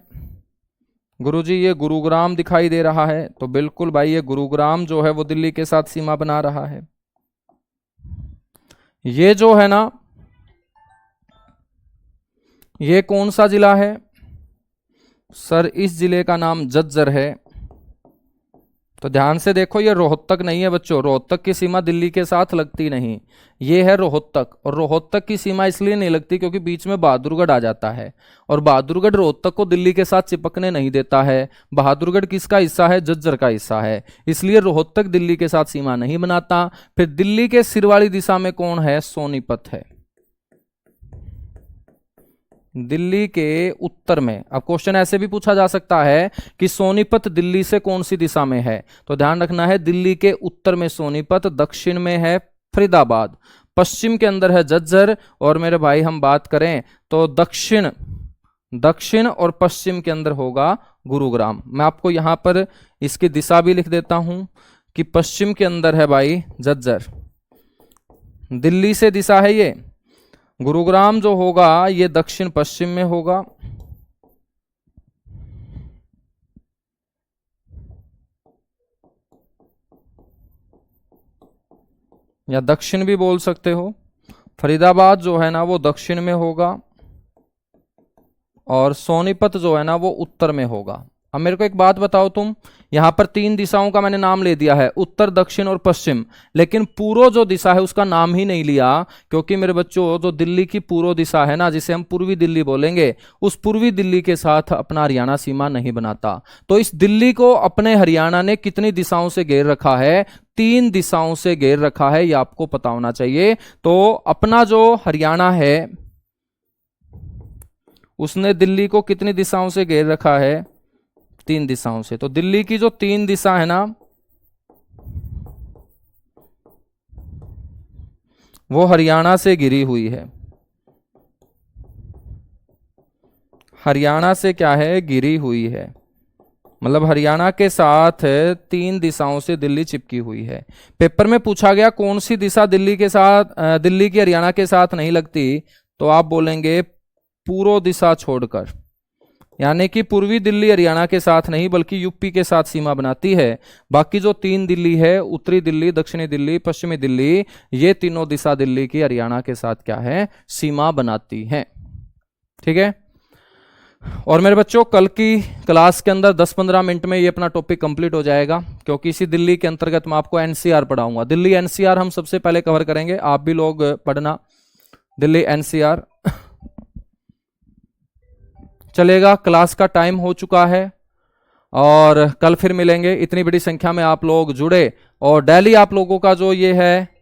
गुरुजी? ये गुरुग्राम दिखाई दे रहा है। तो बिल्कुल भाई, ये गुरुग्राम जो है वो दिल्ली के साथ सीमा बना रहा है। ये जो है ना, ये कौन सा जिला है सर? इस जिले का नाम झज्जर है। तो ध्यान से देखो, ये रोहतक नहीं है बच्चों, रोहतक की सीमा दिल्ली के साथ लगती नहीं, ये है रोहतक। और रोहतक की सीमा इसलिए नहीं लगती क्योंकि बीच में बहादुरगढ़ आ जाता है, और बहादुरगढ़ रोहतक को दिल्ली के साथ चिपकने नहीं देता है। बहादुरगढ़ किसका हिस्सा है? झज्जर का हिस्सा है, इसलिए रोहतक दिल्ली के साथ सीमा नहीं बनाता। फिर दिल्ली के सिर वाली दिशा में कौन है? सोनीपत है, दिल्ली के उत्तर में। अब क्वेश्चन ऐसे भी पूछा जा सकता है कि सोनीपत दिल्ली से कौन सी दिशा में है? तो ध्यान रखना है, दिल्ली के उत्तर में सोनीपत, दक्षिण में है फरीदाबाद, पश्चिम के अंदर है झज्जर, और मेरे भाई हम बात करें तो दक्षिण और पश्चिम के अंदर होगा गुरुग्राम। मैं आपको यहां पर इसकी दिशा भी लिख देता हूं कि पश्चिम के अंदर है भाई झज्जर, दिल्ली से दिशा है ये। गुरुग्राम जो होगा ये दक्षिण पश्चिम में होगा, या दक्षिण भी बोल सकते हो। फरीदाबाद जो है ना वो दक्षिण में होगा, और सोनीपत जो है ना वो उत्तर में होगा। अब मेरे को एक बात बताओ तुम, यहां पर 3 दिशाओं का मैंने नाम ले दिया है, उत्तर, दक्षिण और पश्चिम, लेकिन पूर्व जो दिशा है उसका नाम ही नहीं लिया, क्योंकि मेरे बच्चों जो दिल्ली की पूर्व दिशा है ना, जिसे हम पूर्वी दिल्ली बोलेंगे, उस पूर्वी दिल्ली के साथ अपना हरियाणा सीमा नहीं बनाता। तो इस दिल्ली को अपने हरियाणा ने कितनी दिशाओं से घेर रखा है? 3 दिशाओं से घेर रखा है, यह आपको पता होना चाहिए। तो अपना जो हरियाणा है उसने दिल्ली को कितनी दिशाओं से घेर रखा है? 3 दिशाओं से। तो दिल्ली की जो 3 दिशा है ना वो हरियाणा से घिरी हुई है, हरियाणा से क्या है? घिरी हुई है, मतलब हरियाणा के साथ 3 दिशाओं से दिल्ली चिपकी हुई है। पेपर में पूछा गया कौन सी दिशा दिल्ली के साथ, दिल्ली की हरियाणा के साथ नहीं लगती, तो आप बोलेंगे पूर्व दिशा छोड़कर, यानी कि पूर्वी दिल्ली हरियाणा के साथ नहीं बल्कि यूपी के साथ सीमा बनाती है। बाकी जो 3 दिल्ली है, उत्तरी दिल्ली, दक्षिणी दिल्ली, पश्चिमी दिल्ली, ये तीनों दिशा दिल्ली की हरियाणा के साथ क्या है? सीमा बनाती हैं। ठीक है। और मेरे बच्चों कल की क्लास के अंदर 10-15 मिनट में ये अपना टॉपिक कंप्लीट हो जाएगा, क्योंकि इसी दिल्ली के अंतर्गत मैं आपको एनसीआर पढ़ाऊंगा। दिल्ली एनसीआर हम सबसे पहले कवर करेंगे, आप भी लोग पढ़ना दिल्ली एनसीआर। चलेगा, क्लास का टाइम हो चुका है और कल फिर मिलेंगे। इतनी बड़ी संख्या में आप लोग जुड़े, और डेली आप लोगों का जो ये है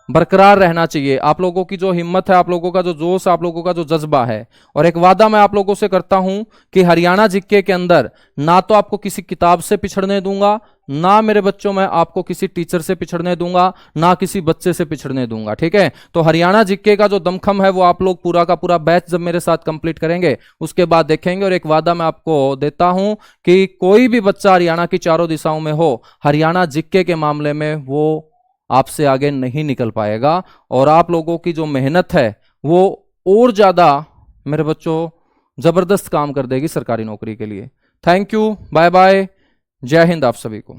बरकरार रहना चाहिए, आप लोगों की जो हिम्मत है, आप लोगों का जो जोश, आप लोगों का जो जज्बा है। और एक वादा मैं आप लोगों से करता हूं कि हरियाणा जीके के अंदर ना तो आपको किसी किताब से पिछड़ने दूंगा, ना मेरे बच्चों मैं आपको किसी टीचर से पिछड़ने दूंगा, ना किसी बच्चे से पिछड़ने दूंगा। ठीक है। तो हरियाणा जीके का जो दमखम है वो आप लोग पूरा का पूरा बैच जब मेरे साथ कंप्लीट करेंगे उसके बाद देखेंगे। और एक वादा मैं आपको देता हूं कि कोई भी बच्चा हरियाणा की चारों दिशाओं में हो, हरियाणा जीके के मामले में वो आपसे आगे नहीं निकल पाएगा, और आप लोगों की जो मेहनत है वो और ज्यादा मेरे बच्चों जबरदस्त काम कर देगी सरकारी नौकरी के लिए। थैंक यू, बाय बाय, जय हिंद आप सभी को।